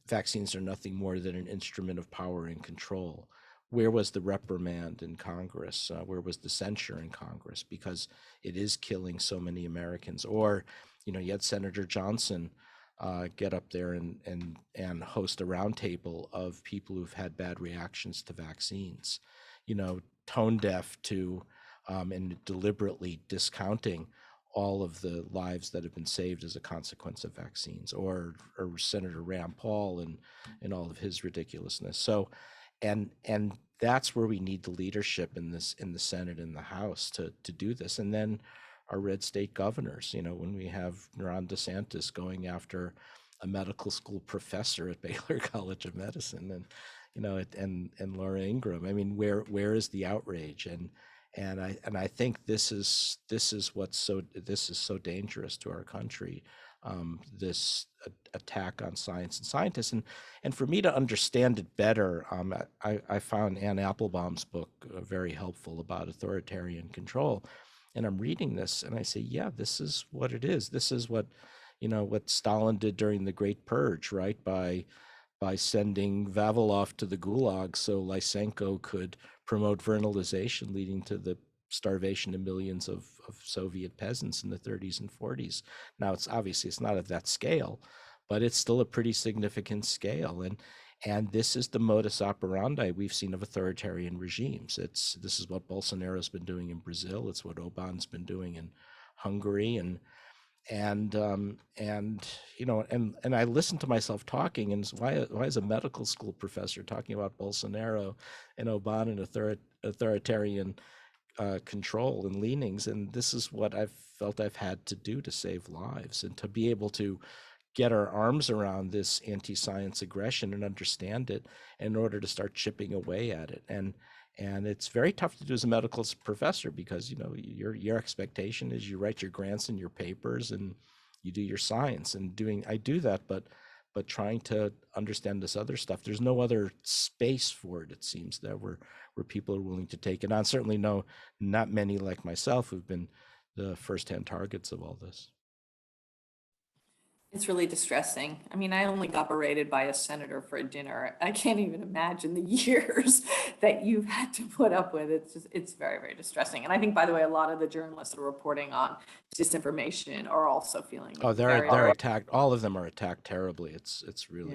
F: vaccines are nothing more than an instrument of power and control. Where was the reprimand in Congress? Where was the censure in Congress? Because it is killing so many Americans. Or, you had Senator Johnson get up there and host a roundtable of people who've had bad reactions to vaccines, tone deaf to and deliberately discounting all of the lives that have been saved as a consequence of vaccines, or Senator Rand Paul and all of his ridiculousness. So, and that's where we need the leadership in the Senate and the House to do this. And then our red state governors, when we have Ron DeSantis going after a medical school professor at Baylor College of Medicine, and Laura Ingraham. I mean, where is the outrage? And I think this is so dangerous to our country, this attack on science and scientists. And for me to understand it better, I found Anne Applebaum's book very helpful about authoritarian control. And I'm reading this and I say, yeah, this is what it is. This is what Stalin did during the Great Purge, right? By sending Vavilov to the Gulag so Lysenko could promote vernalization, leading to the starvation of millions of Soviet peasants in the 30s and 40s. Now, it's obviously it's not at that scale, but it's still a pretty significant scale. And this is the modus operandi we've seen of authoritarian regimes. This is what Bolsonaro's been doing in Brazil. It's what Orbán's been doing in Hungary, and you know, and I listened to myself talking, and why is a medical school professor talking about Bolsonaro and Orbán and authoritarian control and leanings? And this is what I've felt I've had to do to save lives and to be able to get our arms around this anti-science aggression and understand it in order to start chipping away at it. And it's very tough to do as a medical professor, because, you know, your expectation is you write your grants and your papers and you do your science, and I do that, but trying to understand this other stuff, there's no other space for it, it seems, that where people are willing to take it on. Certainly not many like myself who've been the first-hand targets of all this.
B: It's really distressing. I mean, I only got berated by a senator for a dinner. I can't even imagine the years that you've had to put up with. It's very, very distressing. And I think, by the way, a lot of the journalists that are reporting on disinformation are also feeling
F: they're attacked. All of them are attacked terribly. It's really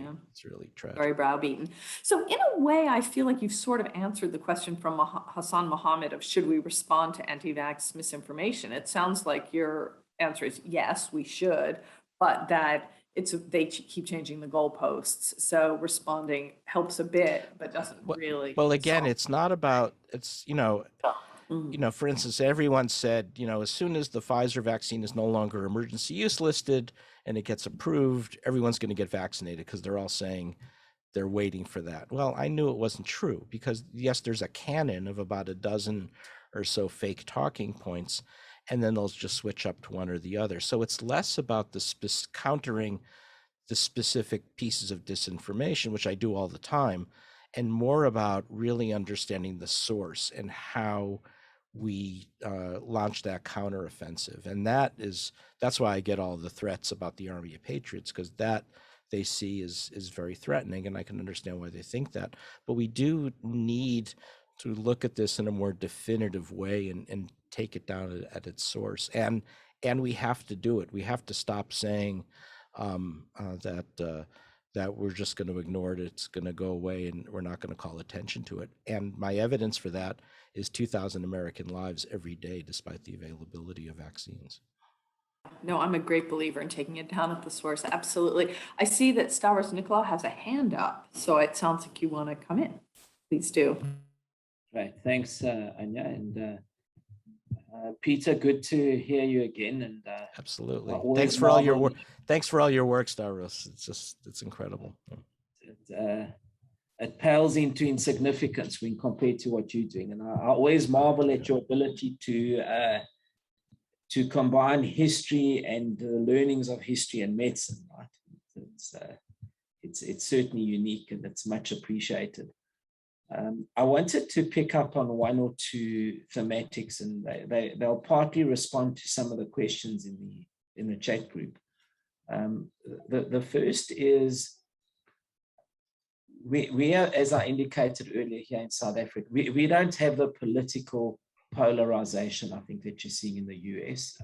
F: tragic.
B: Very browbeaten. So in a way, I feel like you've sort of answered the question from Hassan Mohammed of should we respond to anti-vax misinformation? It sounds like your answer is yes, we should, but that they keep changing the goalposts. So responding helps a bit, but doesn't really.
F: Well, again, it's not about, you know, for instance, everyone said, you know, as soon as the Pfizer vaccine is no longer emergency use listed and it gets approved, everyone's going to get vaccinated, because they're all saying they're waiting for that. Well, I knew it wasn't true, because yes, there's a canon of about a dozen or so fake talking points, and then they'll just switch up to one or the other. So it's less about countering the specific pieces of disinformation, which I do all the time, and more about really understanding the source and how we launch that counteroffensive. And that's why I get all the threats about the Army of Patriots, because that they see is very threatening, and I can understand why they think that. But we do need to look at this in a more definitive way and take it down at its source. And we have to do it. We have to stop saying that we're just going to ignore it, it's going to go away, and we're not going to call attention to it. And my evidence for that is 2,000 American lives every day, despite the availability of vaccines.
B: No, I'm a great believer in taking it down at the source. Absolutely. I see that Stavros Nicolau has a hand up, so it sounds like you want to come in. Please do.
E: Right. Thanks, Anya. And Peter, good to hear you again. And
F: absolutely. Thanks for all your work. Thanks for all your work, Stavros. It's incredible.
E: It pales into insignificance when compared to what you're doing. And I always marvel at your ability to combine history and the learnings of history and medicine. Right? It's certainly unique, and it's much appreciated. I wanted to pick up on one or two thematics, and they'll partly respond to some of the questions in the chat group. The first is, we are, as I indicated earlier here in South Africa, we don't have the political polarization, I think, that you're seeing in the US.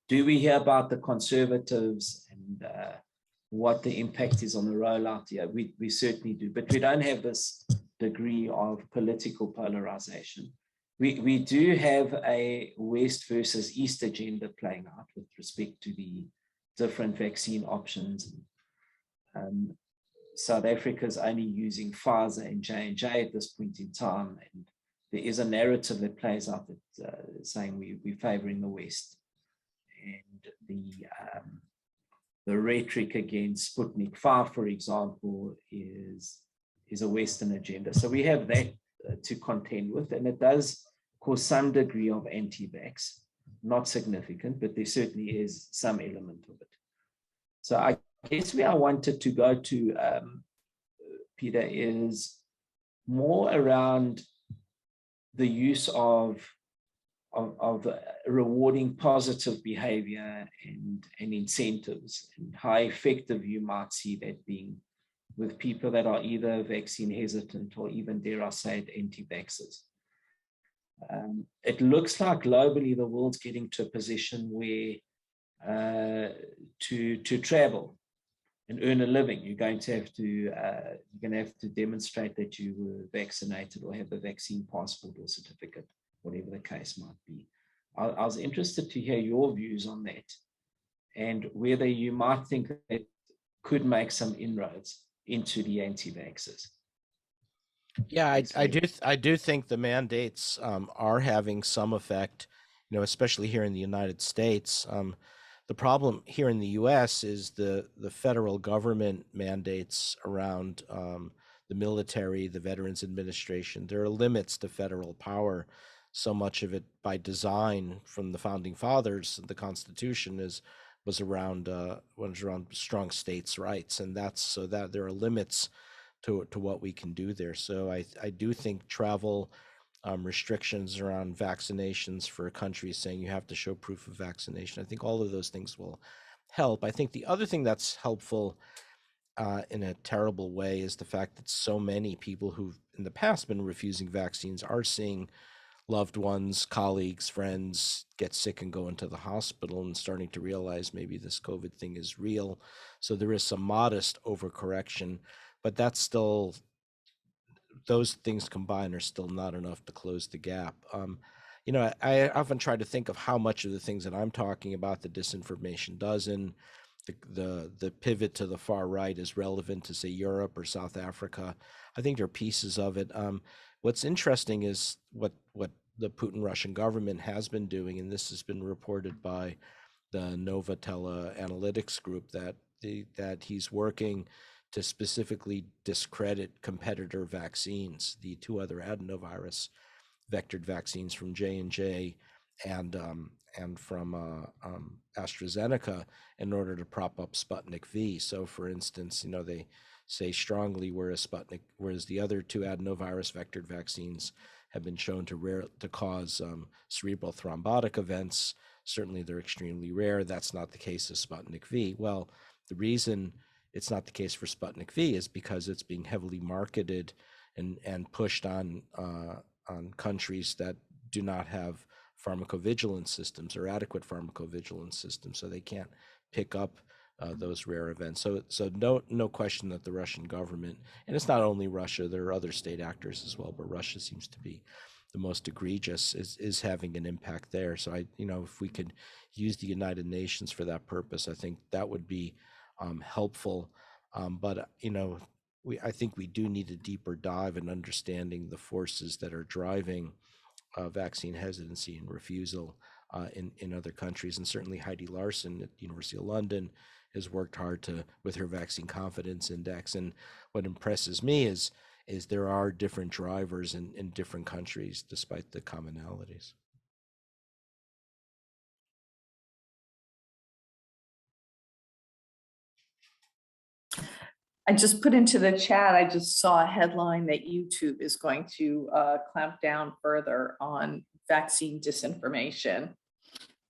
E: Do we hear about the conservatives and what the impact is on the rollout? Yeah, we certainly do, but we don't have this degree of political polarization. We do have a West versus East agenda playing out with respect to the different vaccine options. South Africa is only using Pfizer and J&J at this point in time, and there is a narrative that plays out that saying we're favoring the West, and the rhetoric against Sputnik 5, for example, is a Western agenda. So we have that to contend with, and it does cause some degree of anti-vax, not significant, but there certainly is some element of it. So I guess where I wanted to go to, Peter, is more around the use of rewarding positive behavior and incentives, and how effective you might see that being with people that are either vaccine hesitant or even, dare I say it, anti-vaxxers. it looks like globally the world's getting to a position where to travel and earn a living, you're going to have to demonstrate that you were vaccinated or have a vaccine passport or certificate, whatever the case might be. I was interested to hear your views on that and whether you might think that it could make some inroads into the anti-vaxxers.
F: Yeah, I do think the mandates are having some effect, especially here in the United States. The problem here in the U.S. is the federal government mandates around the military, the Veterans Administration. There are limits to federal power. So much of it by design from the founding fathers, the Constitution was around strong states' rights, and so that there are limits to what we can do there. So I do think travel restrictions around vaccinations for countries saying you have to show proof of vaccination, I think all of those things will help. I think the other thing that's helpful in a terrible way is the fact that so many people who've in the past been refusing vaccines are seeing loved ones, colleagues, friends get sick and go into the hospital and starting to realize maybe this COVID thing is real. So there is some modest overcorrection, but that's still, those things combined are still not enough to close the gap. I often try to think of how much of the things that I'm talking about, the disinformation does, and the pivot to the far right is relevant to, say, Europe or South Africa. I think there are pieces of it. What's interesting is what the Putin Russian government has been doing, and this has been reported by the Novatella analytics group, that he's working to specifically discredit competitor vaccines, the two other adenovirus vectored vaccines from J&J and from AstraZeneca in order to prop up Sputnik V. So, for instance, they say strongly whereas the other two adenovirus vectored vaccines have been shown to cause cerebral thrombotic events. Certainly, they're extremely rare. That's not the case of Sputnik V. Well, the reason it's not the case for Sputnik V is because it's being heavily marketed and pushed on countries that do not have pharmacovigilance systems or adequate pharmacovigilance systems, so they can't pick up those rare events. So no question that the Russian government, and it's not only Russia, there are other state actors as well, but Russia seems to be the most egregious, is having an impact there. So if we could use the United Nations for that purpose, I think that would be helpful. But I think we do need a deeper dive in understanding the forces that are driving vaccine hesitancy and refusal in other countries. And certainly Heidi Larson at the University of London has worked hard with her vaccine confidence index. And what impresses me is there are different drivers in different countries despite the commonalities.
B: I just put into the chat, I just saw a headline that YouTube is going to clamp down further on vaccine disinformation.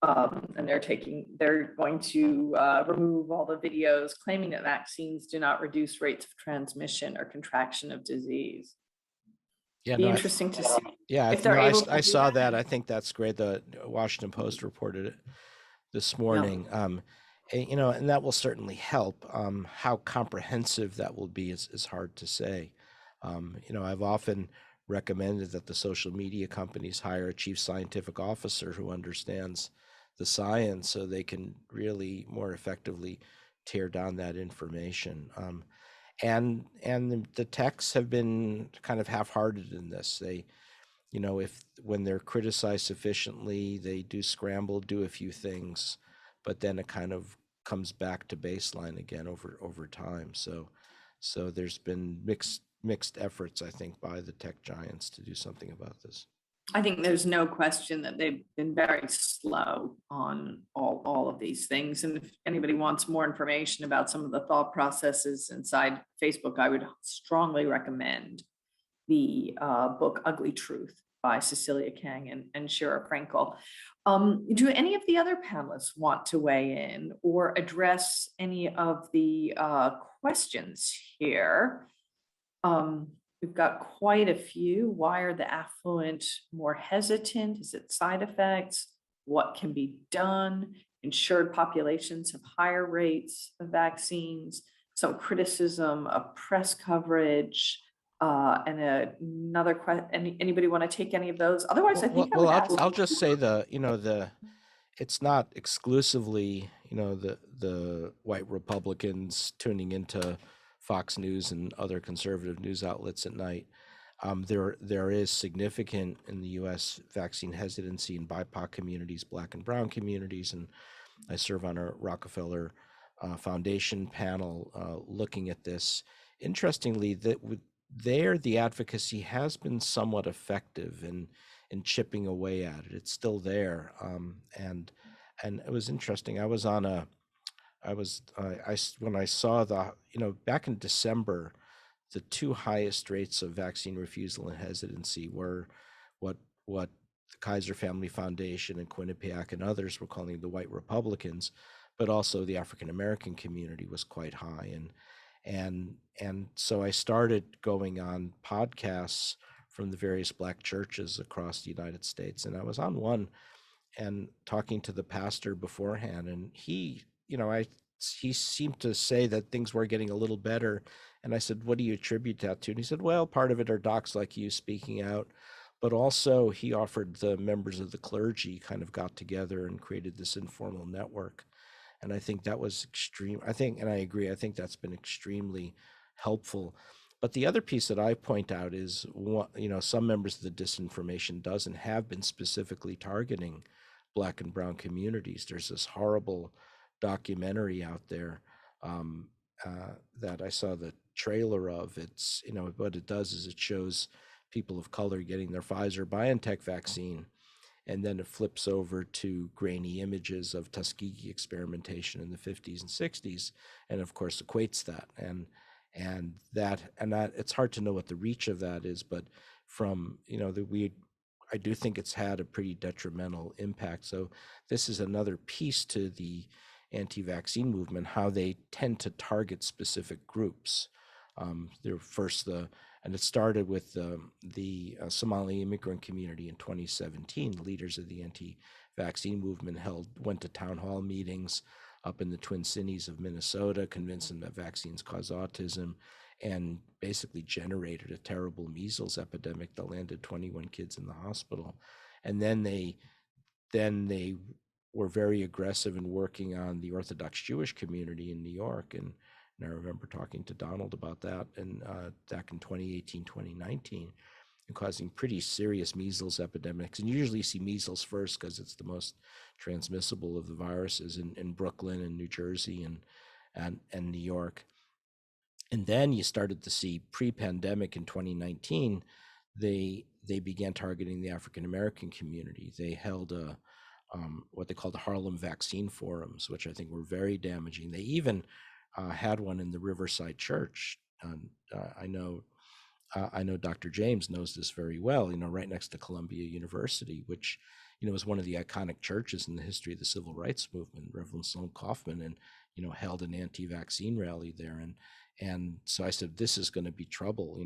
B: And they're going to remove all the videos claiming that vaccines do not reduce rates of transmission or contraction of disease.
F: Yeah,
B: Be interesting to see.
F: Yeah,
B: if they're able
F: I saw that. I think that's great. The Washington Post reported it this morning. Yeah. And that will certainly help. How comprehensive that will be is hard to say. I've often recommended that the social media companies hire a chief scientific officer who understands the science so they can really more effectively tear down that information. And the techs have been kind of half-hearted in this. They, when they're criticized sufficiently, they do scramble, do a few things, but then it kind of comes back to baseline again over time. So there's been mixed efforts, I think, by the tech giants to do something about this.
B: I think there's no question that they've been very slow on all of these things. And if anybody wants more information about some of the thought processes inside Facebook, I would strongly recommend the book Ugly Truth by Cecilia Kang and Shira Frankel. Do any of the other panelists want to weigh in or address any of the questions here We've got quite a few. Why are the affluent more hesitant? Is it side effects? What can be done? Insured populations have higher rates of vaccines. Some criticism of press coverage. And another question. Anybody want to take any of those? Otherwise, I think I would ask.
F: I'll just say it's not exclusively, the white Republicans tuning into Fox News and other conservative news outlets at night. There is significant in the U.S. vaccine hesitancy in BIPOC communities, Black and Brown communities, and I serve on a Rockefeller Foundation panel looking at this. Interestingly, the advocacy has been somewhat effective in chipping away at it. It's still there, and it was interesting. When I saw back in December, the two highest rates of vaccine refusal and hesitancy were what the Kaiser Family Foundation and Quinnipiac and others were calling the white Republicans, but also the African American community was quite high. And so I started going on podcasts from the various Black churches across the United States. And I was on one and talking to the pastor beforehand, and he seemed to say that things were getting a little better. And I said, what do you attribute that to? And he said, well, part of it are docs like you speaking out, but also he offered the members of the clergy kind of got together and created this informal network. And I think that was extreme. And I agree, I think that's been extremely helpful. But the other piece that I point out is, some members of the disinformation does and have been specifically targeting Black and Brown communities. There's this horrible documentary out there that I saw the trailer of. It's, what it does is it shows people of color getting their Pfizer BioNTech vaccine, and then it flips over to grainy images of Tuskegee experimentation in the 50s and 60s, and of course equates that. And that it's hard to know what the reach of that is, but from I do think it's had a pretty detrimental impact. So this is another piece to the anti-vaccine movement, how they tend to target specific groups. And it started with the Somali immigrant community in 2017. The leaders of the anti-vaccine movement went to town hall meetings up in the Twin Cities of Minnesota, convinced them that vaccines cause autism, and basically generated a terrible measles epidemic that landed 21 kids in the hospital. And then they were very aggressive in working on the Orthodox Jewish community in New York. And I remember talking to Donald about that back in 2018, 2019, and causing pretty serious measles epidemics. And you usually see measles first because it's the most transmissible of the viruses in Brooklyn and New Jersey and New York. And then you started to see pre-pandemic in 2019, they began targeting the African American community. They held what they called the Harlem Vaccine Forums, which I think were very damaging. They even had one in the Riverside Church. I know Dr. James knows this very well, right next to Columbia University, which, was one of the iconic churches in the history of the civil rights movement. Reverend Sloan Kaufman and, held an anti-vaccine rally there. And so I said, this is going to be trouble,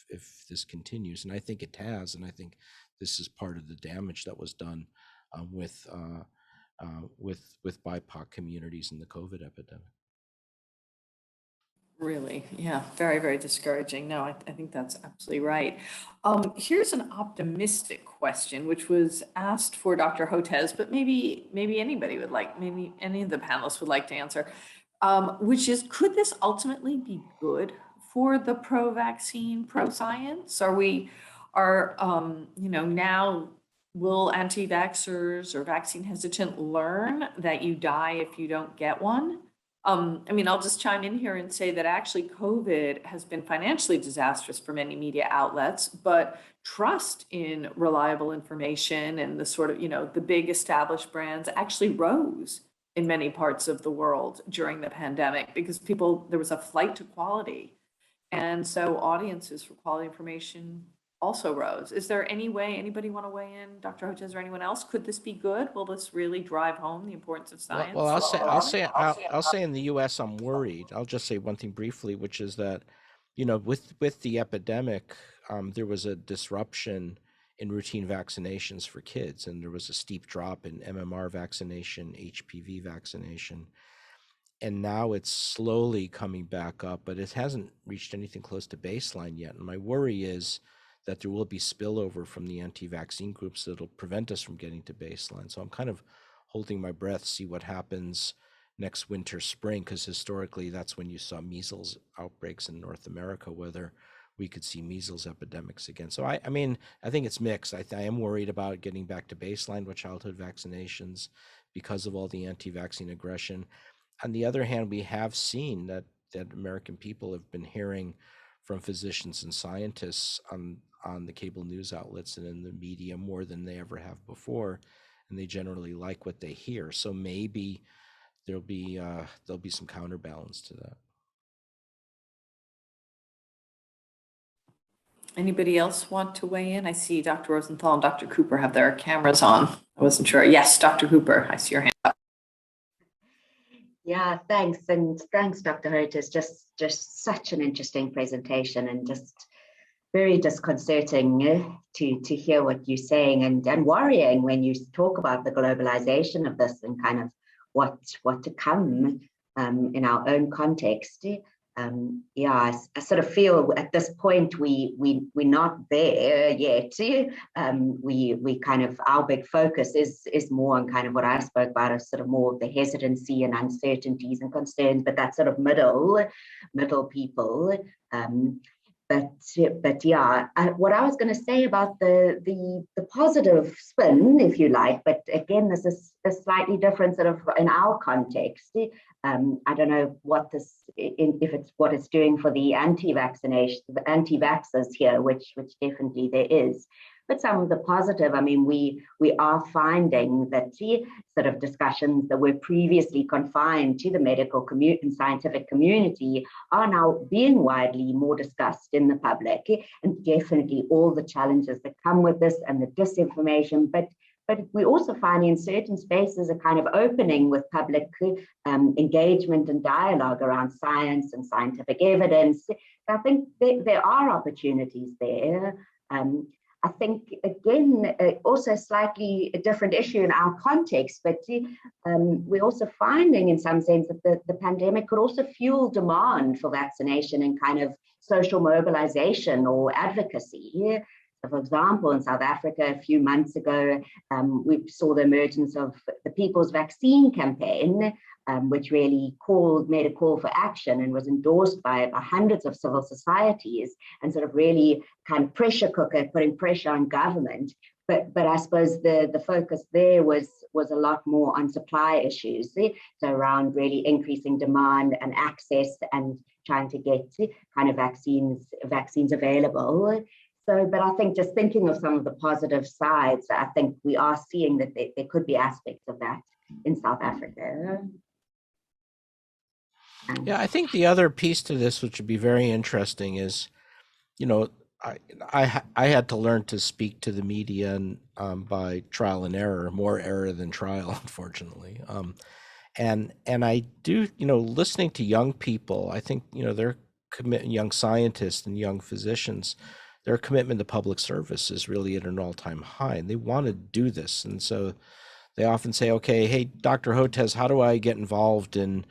F: if this continues. And I think it has. And I think this is part of the damage that was done with BIPOC communities in the COVID epidemic.
B: Really, yeah, very, very discouraging. No, I think that's absolutely right. Here's an optimistic question, which was asked for Dr. Hotez, but maybe anybody would like, maybe any of the panelists would like to answer, which is, could this ultimately be good for the pro-vaccine, pro-science? Now will anti-vaxxers or vaccine hesitant learn that you die if you don't get one? I'll just chime in here and say that actually COVID has been financially disastrous for many media outlets, but trust in reliable information and the sort of, the big established brands actually rose in many parts of the world during the pandemic because there was a flight to quality. And so audiences for quality information also rose. Is there any way, anybody want to weigh in, Dr. Hotez or anyone else? Could this be good? Will this really drive home the importance of science?
F: Well, I'll say in the U.S. I'm worried. I'll just say one thing briefly, which is that with the epidemic, there was a disruption in routine vaccinations for kids, and there was a steep drop in MMR vaccination, HPV vaccination, and now it's slowly coming back up, but it hasn't reached anything close to baseline yet. And my worry is that there will be spillover from the anti-vaccine groups that'll prevent us from getting to baseline. So I'm kind of holding my breath, see what happens next winter, spring, because historically that's when you saw measles outbreaks in North America, whether we could see measles epidemics again. So I mean, I think it's mixed. I am worried about getting back to baseline with childhood vaccinations because of all the anti-vaccine aggression. On the other hand, we have seen that American people have been hearing from physicians and scientists on the cable news outlets and in the media more than they ever have before, and they generally like what they hear. So maybe there'll be some counterbalance to that.
B: Anybody else want to weigh in? I see Dr. Rosenthal and Dr. Cooper have their cameras on. I wasn't sure. Yes, Dr. Cooper, I see your hand up.
C: Yeah, thanks. And thanks, Dr. Hurt. It's just such an interesting presentation and just very disconcerting to hear what you're saying and worrying when you talk about the globalization of this and kind of what to come in our own context. Yeah, I sort of feel at this point we're not there yet. We kind of, our big focus is more on kind of what I spoke about, as sort of more of the hesitancy and uncertainties and concerns, but that sort of middle people. But yeah, what I was going to say about the positive spin, if you like, but again, this is a slightly different sort of in our context. I don't know what this, if it's what it's doing for the anti-vaccination, the anti-vaxxers here, which definitely there is. But some of the positive, I mean, we are finding that sort of discussions that were previously confined to the medical community and scientific community are now being widely more discussed in the public, and definitely all the challenges that come with this and the disinformation. But we also find in certain spaces a kind of opening with public engagement and dialogue around science and scientific evidence. I think there are opportunities there. I think, again, also slightly a different issue in our context, but we're also finding in some sense that the pandemic could also fuel demand for vaccination and kind of social mobilization or advocacy. So for example, in South Africa, a few months ago, we saw the emergence of the People's Vaccine Campaign, which really made a call for action and was endorsed by hundreds of civil societies, and sort of really kind of pressure cooker, putting pressure on government. But I suppose the focus there was a lot more on supply issues, so around really increasing demand and access and trying to get kind of vaccines available. So, but I think just thinking of some of the positive sides, I think we are seeing that there could be aspects of that in South Africa.
F: Yeah, I think the other piece to this, which would be very interesting, is, I had to learn to speak to the media and, by trial and error, more error than trial, unfortunately. And I do, listening to young people, I think, their young scientists and young physicians, their commitment to public service is really at an all-time high, and they want to do this. And so they often say, okay, hey, Dr. Hotez, how do I get involved in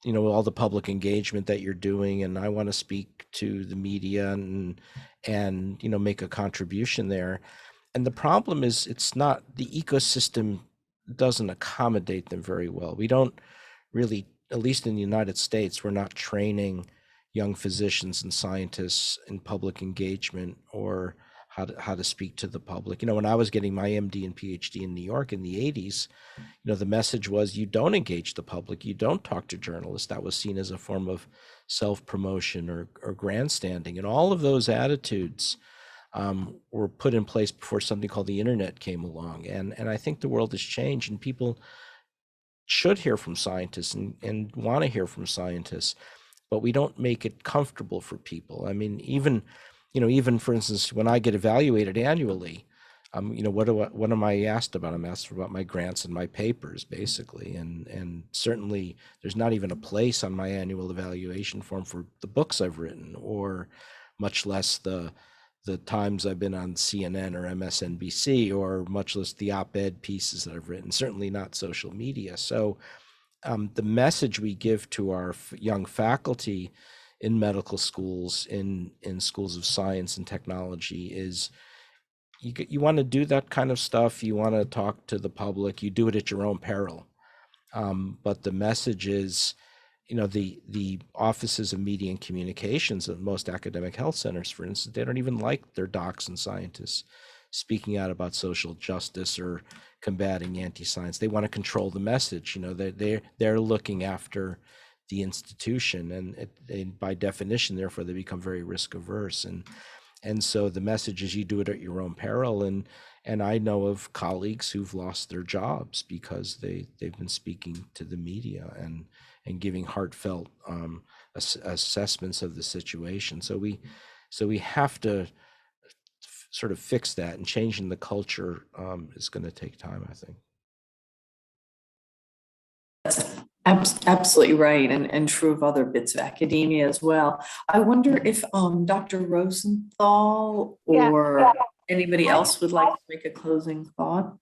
F: all the public engagement that you're doing, and I want to speak to the media and make a contribution there. And the problem is, it's not, the ecosystem doesn't accommodate them very well. We don't really, at least in the United States, we're not training young physicians and scientists in public engagement or how to speak to the public. When I was getting my MD and PhD in New York in the 80s, the message was, you don't engage the public, you don't talk to journalists. That was seen as a form of self-promotion or grandstanding. And all of those attitudes were put in place before something called the internet came along. And I think the world has changed, and people should hear from scientists and want to hear from scientists, but we don't make it comfortable for people. I mean, even for instance, when I get evaluated annually, what am I asked about? I'm asked about my grants and my papers, basically. And certainly there's not even a place on my annual evaluation form for the books I've written, or much less the times I've been on CNN or MSNBC, or much less the op-ed pieces that I've written, certainly not social media. So the message we give to our young faculty in medical schools, in schools of science and technology, is you want to do that kind of stuff. You want to talk to the public. You do it at your own peril. But the message is, the offices of media and communications at most academic health centers, for instance, they don't even like their docs and scientists speaking out about social justice or combating anti-science. They want to control the message. They're looking after the institution, and by definition, therefore, they become very risk averse. And so the message is you do it at your own peril. And I know of colleagues who've lost their jobs because they've been speaking to the media and giving heartfelt assessments of the situation. So we have to sort of fix that, and changing the culture is going to take time, I think.
B: That's absolutely right, and true of other bits of academia as well. I wonder if Dr. Rosenthal or anybody else would like to make a closing thought.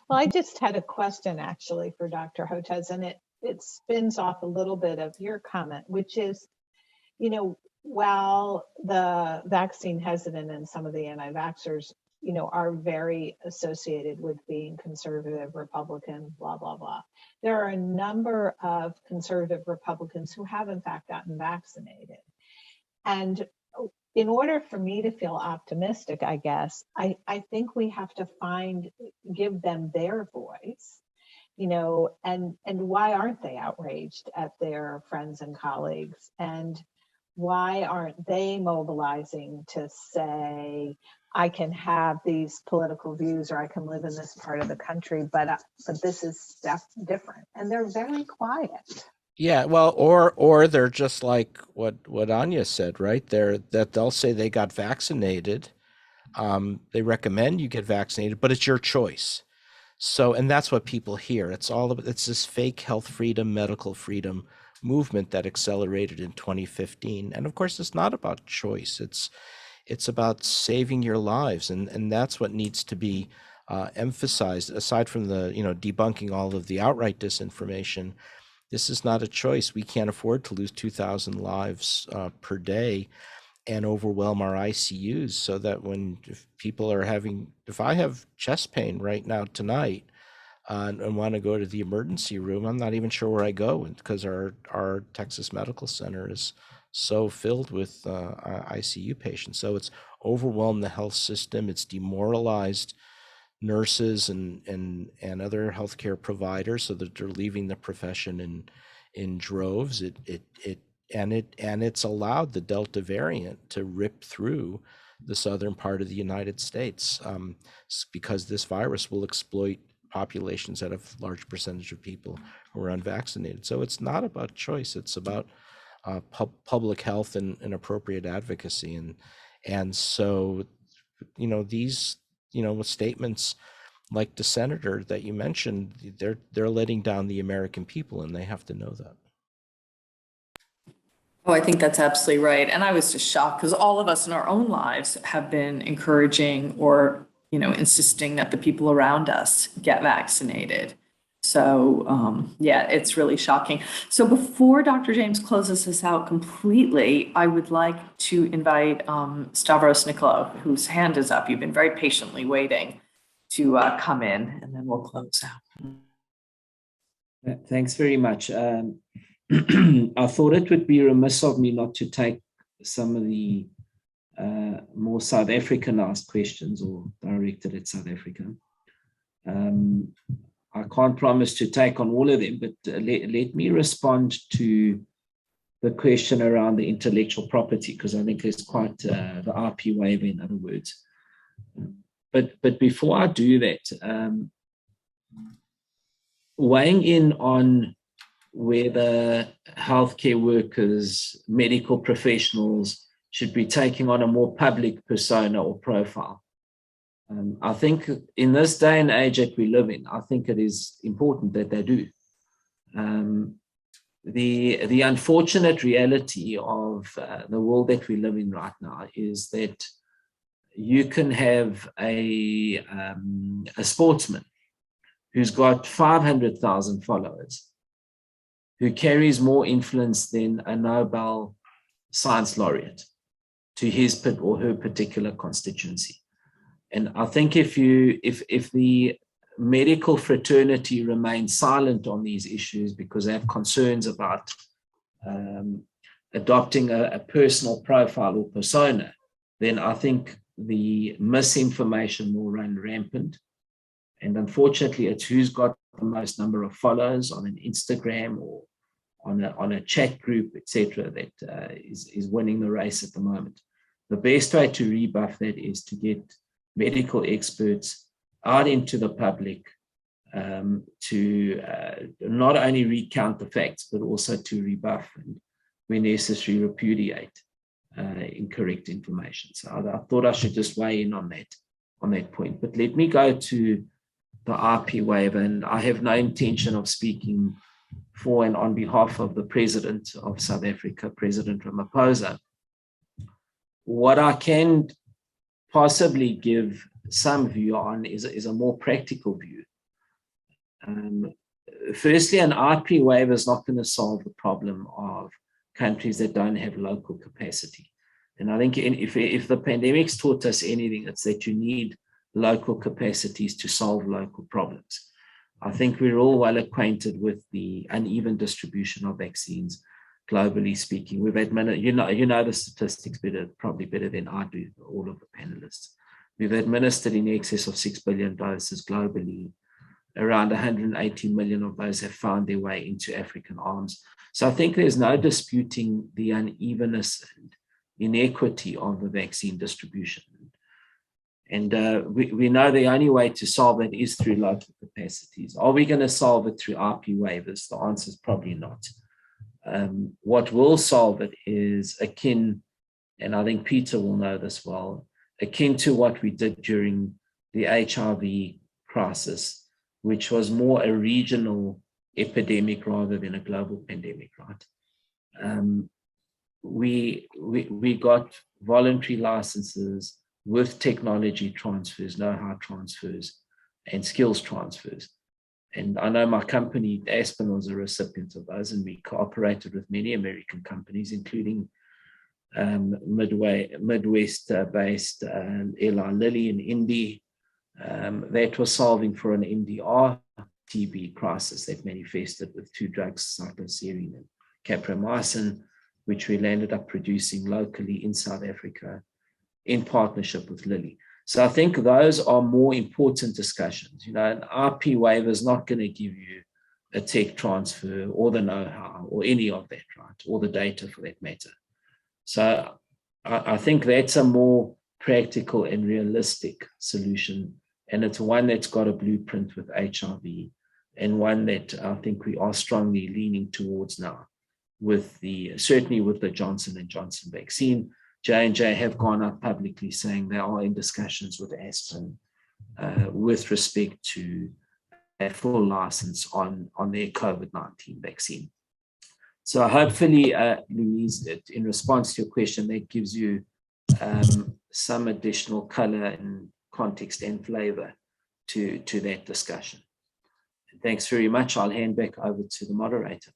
D: Well, I just had a question actually for Dr. Hotez, and it spins off a little bit of your comment, which is, while the vaccine hesitant and some of the anti-vaxxers, are very associated with being conservative, Republican, blah, blah, blah. There are a number of conservative Republicans who have in fact gotten vaccinated. And in order for me to feel optimistic, I guess, I think we have to give them their voice, and why aren't they outraged at their friends and colleagues? And why aren't they mobilizing to say, I can have these political views, or I can live in this part of the country, but this is different? And they're very quiet.
F: Yeah, well, or they're just like what Anya said, right? They'll say they got vaccinated. They recommend you get vaccinated, but it's your choice. So, and that's what people hear. It's this fake health freedom, medical freedom movement that accelerated in 2015. And of course, it's not about choice. It's about saving your lives, and that's what needs to be emphasized. Aside from the debunking all of the outright disinformation, this is not a choice. We can't afford to lose 2,000 lives per day and overwhelm our ICUs, so that if I have chest pain right now tonight and want to go to the emergency room, I'm not even sure where I go, because our Texas Medical Center is so filled with ICU patients. So it's overwhelmed the health system. It's demoralized nurses and other healthcare providers, so that they're leaving the profession in droves. It's allowed the Delta variant to rip through the southern part of the United States, because this virus will exploit populations that have large percentage of people who are unvaccinated. So it's not about choice. It's about public health and appropriate advocacy. And so, these, statements like the senator that you mentioned, they're letting down the American people, and they have to know that.
B: Oh, I think that's absolutely right. And I was just shocked, because all of us in our own lives have been encouraging or, insisting that the people around us get vaccinated. So, yeah, it's really shocking. So before Dr. James closes us out completely, I would like to invite Stavros Nikolou, whose hand is up. You've been very patiently waiting to come in, and then we'll close out.
E: Thanks very much. I thought it would be remiss of me not to take some of the more South African-asked questions, or directed at South Africa. I can't promise to take on all of them, but let me respond to the question around the intellectual property, because I think there's quite the IP waiver, in other words. But before I do that, weighing in on whether healthcare workers, medical professionals should be taking on a more public persona or profile. I think in this day and age that we live in, I think it is important that they do. The unfortunate reality of the world that we live in right now is that you can have a sportsman who's got 500,000 followers, who carries more influence than a Nobel Science Laureate to his or her particular constituency. And I think if the medical fraternity remains silent on these issues because they have concerns about adopting a personal profile or persona, then I think the misinformation will run rampant. And unfortunately, it's who's got the most number of followers on an Instagram or on a chat group, etc., that is winning the race at the moment. The best way to rebuff that is to get medical experts out into the public to not only recount the facts, but also to rebuff and, when necessary, repudiate incorrect information. So I thought I should just weigh in on that point. But let me go to the RP waiver, and I have no intention of speaking for and on behalf of the President of South Africa, President Ramaphosa. What I can possibly give some view on is a more practical view. Firstly, an RP waiver is not going to solve the problem of countries that don't have local capacity. And I think if the pandemic's taught us anything, it's that you need local capacities to solve local problems. I think we're all well acquainted with the uneven distribution of vaccines, globally speaking. We've administered, you know the statistics probably better than I do, all of the panelists. We've administered in excess of 6 billion doses globally. Around 180 million of those have found their way into African arms. So I think there's no disputing the unevenness and inequity of the vaccine distribution. And we know the only way to solve it is through local capacities. Are we going to solve it through RP waivers? The answer is probably not. What will solve it is akin, and I think Peter will know this well, akin to what we did during the HIV crisis, which was more a regional epidemic rather than a global pandemic, right? We got voluntary licenses with technology transfers, know-how transfers, and skills transfers. And I know my company, Aspen, was a recipient of those, and we cooperated with many American companies, including Midwest-based airline Lilly in India, that was solving for an MDR TB crisis that manifested with two drugs, cycloserine and capromycin, which we landed up producing locally in South Africa in partnership with Lilly. So I think those are more important discussions. You know, an RP waiver is not going to give you a tech transfer or the know-how or any of that, right? Or the data for that matter. So I think that's a more practical and realistic solution. And it's one that's got a blueprint with HIV, and one that I think we are strongly leaning towards now with certainly with the Johnson & Johnson vaccine. J&J have gone out publicly saying they are in discussions with Aspen with respect to a full license on their COVID-19 vaccine. So hopefully, Louise, in response to your question, that gives you some additional color and context and flavor to that discussion. Thanks very much. I'll hand back over to the moderator.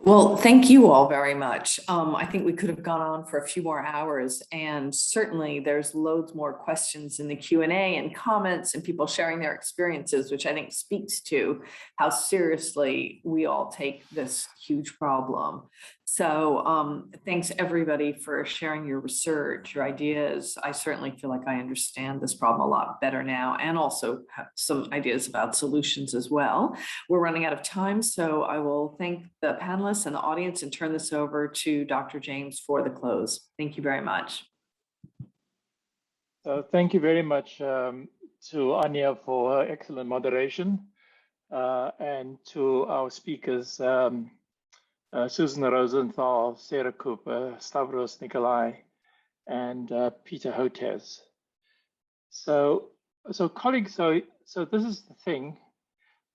B: Well, thank you all very much. I think we could have gone on for a few more hours, and certainly there's loads more questions in the Q&A and comments and people sharing their experiences, which I think speaks to how seriously we all take this huge problem. So thanks everybody for sharing your research, your ideas. I certainly feel like I understand this problem a lot better now, and also have some ideas about solutions as well. We're running out of time, so I will thank the panelists and the audience and turn this over to Dr. James for the close. Thank you very much.
G: Thank you very much to Anya for her excellent moderation, and to our speakers, Susan Rosenthal, Sarah Cooper, Stavros Nikolai, and Peter Hotez. So colleagues, so this is the thing.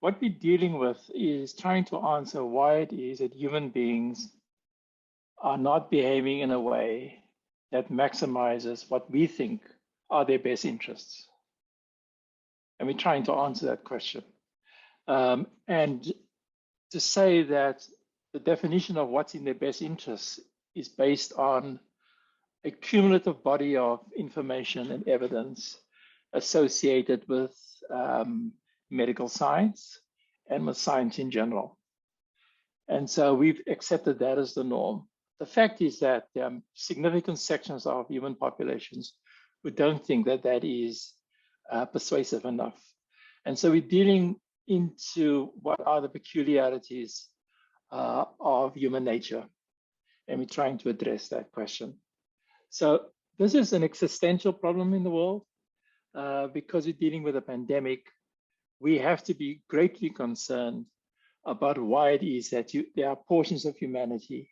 G: What we're dealing with is trying to answer why it is that human beings are not behaving in a way that maximizes what we think are their best interests. And we're trying to answer that question. And to say that the definition of what's in their best interests is based on a cumulative body of information and evidence associated with medical science and with science in general. And so we've accepted that as the norm. The fact is that there are significant sections of human populations who don't think that that is persuasive enough. And so we're dealing into what are the peculiarities of human nature. And we're trying to address that question. So this is an existential problem in the world because we're dealing with a pandemic. We have to be greatly concerned about why it is that there are portions of humanity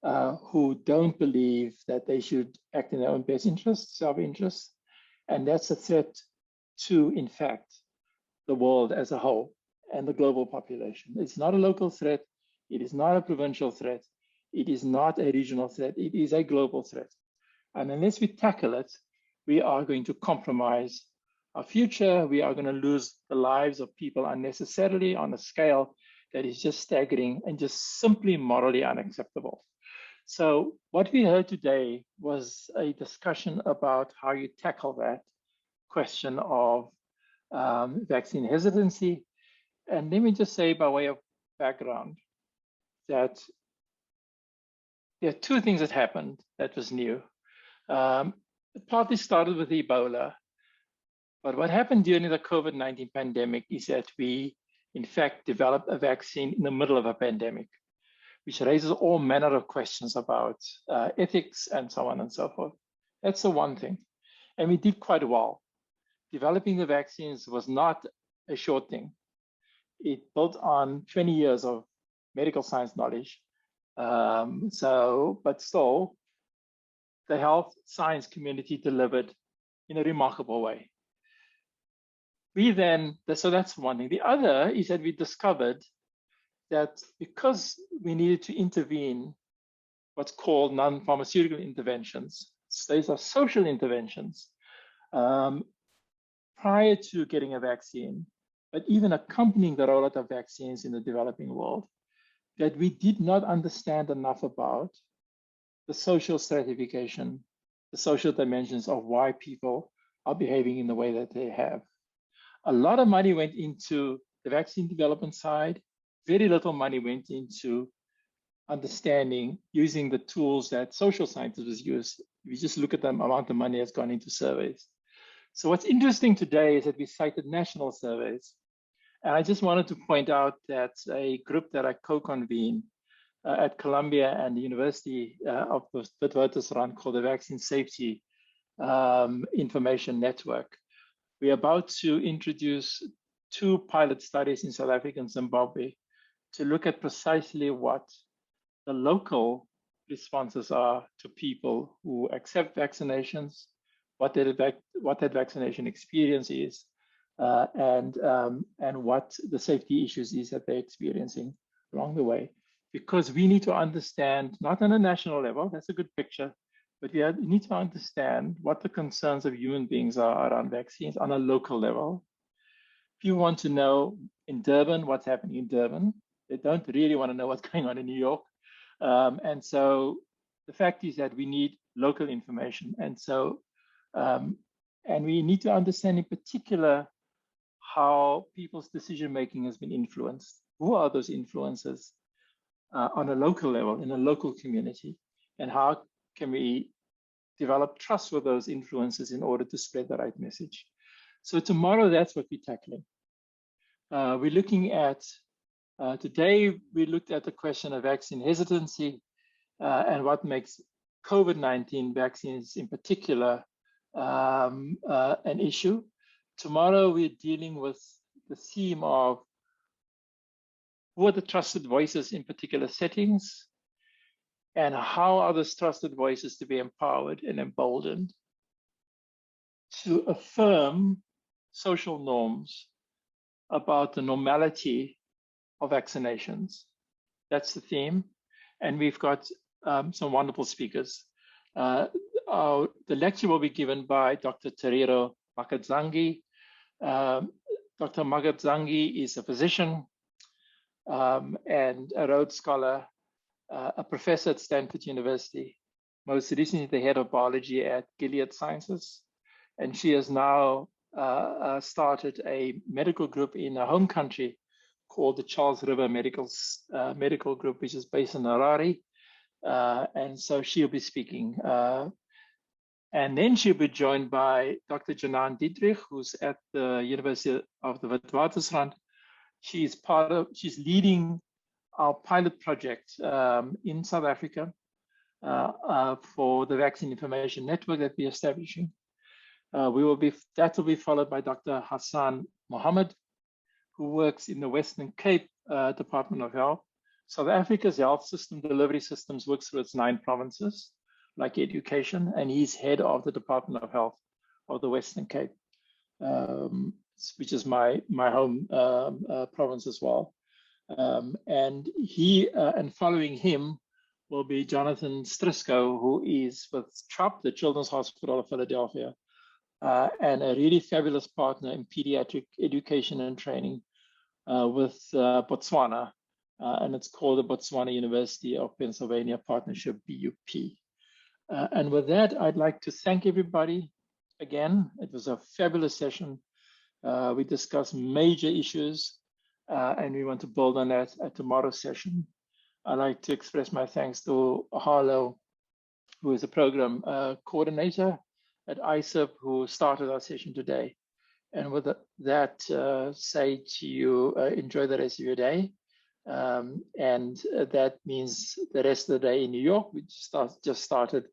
G: who don't believe that they should act in their own best interest, self-interest. And that's a threat to, in fact, the world as a whole and the global population. It's not a local threat. It is not a provincial threat. It is not a regional threat. It is a global threat. And unless we tackle it, we are going to compromise our future. We are going to lose the lives of people unnecessarily on a scale that is just staggering and just simply morally unacceptable. So what we heard today was a discussion about how you tackle that question of vaccine hesitancy. And let me just say by way of background that there are two things that happened that was new. It partly started with Ebola, but what happened during the COVID-19 pandemic is that we, in fact, developed a vaccine in the middle of a pandemic, which raises all manner of questions about ethics and so on and so forth. That's the one thing. And we did quite well. Developing the vaccines was not a short thing. It built on 20 years of medical science knowledge. But still, the health science community delivered in a remarkable way. So that's one thing. The other is that we discovered that because we needed to intervene, what's called non-pharmaceutical interventions, these are social interventions, prior to getting a vaccine, but even accompanying the rollout of vaccines in the developing world, that we did not understand enough about the social stratification, the social dimensions of why people are behaving in the way that they have. A lot of money went into the vaccine development side. Very little money went into understanding, using the tools that social scientists use. If you just look at the amount of money that's gone into surveys. So what's interesting today is that we cited national surveys. And I just wanted to point out that a group that I co-convene at Columbia and the University of the Witwatersrand called the Vaccine Safety Information Network. We're about to introduce 2 pilot studies in South Africa and Zimbabwe to look at precisely what the local responses are to people who accept vaccinations, what that vaccination experience is, and what the safety issues is that they're experiencing along the way. Because we need to understand, not on a national level, that's a good picture, but we need to understand what the concerns of human beings are around vaccines on a local level. If you want to know in Durban what's happening in Durban, they don't really want to know what's going on in New York. And so the fact is that we need local information. And so, and we need to understand in particular how people's decision-making has been influenced. Who are those influences on a local level, in a local community? And how can we develop trust with those influences in order to spread the right message? So tomorrow, that's what we're tackling. We're looking at, today, we looked at the question of vaccine hesitancy and what makes COVID-19 vaccines in particular an issue. Tomorrow, we're dealing with the theme of who are the trusted voices in particular settings, and how are those trusted voices to be empowered and emboldened to affirm social norms about the normality of vaccinations. That's the theme. And we've got some wonderful speakers. The lecture will be given by Dr. Terero Makadzangi. Dr. Makadzangi is a physician and a Rhodes Scholar, a professor at Stanford University, most recently the head of biology at Gilead Sciences. And she has now started a medical group in her home country called the Charles River Medical Group, which is based in Harare. And so she'll be speaking. And then she'll be joined by Dr. Janan Dietrich, who's at the University of the Witwatersrand. She's leading our pilot project in South Africa for the Vaccine Information Network that we're establishing. That will be followed by Dr. Hassan Mohammed, who works in the Western Cape Department of Health. South Africa's health system delivery systems works through its 9 provinces, like education, and he's head of the Department of Health of the Western Cape, which is my home province as well. And following him will be Jonathan Strisco, who is with CHOP, the Children's Hospital of Philadelphia, and a really fabulous partner in pediatric education and training with Botswana, and it's called the Botswana University of Pennsylvania Partnership, BUP. And with that, I'd like to thank everybody again. It was a fabulous session. We discussed major issues, and we want to build on that at tomorrow's session. I'd like to express my thanks to Harlow, who is a program coordinator at ISIP, who started our session today. And with that, say to you, enjoy the rest of your day. And that means the rest of the day in New York, which just started.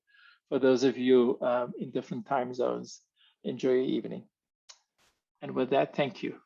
G: For those of you in different time zones, enjoy your evening. And with that, thank you.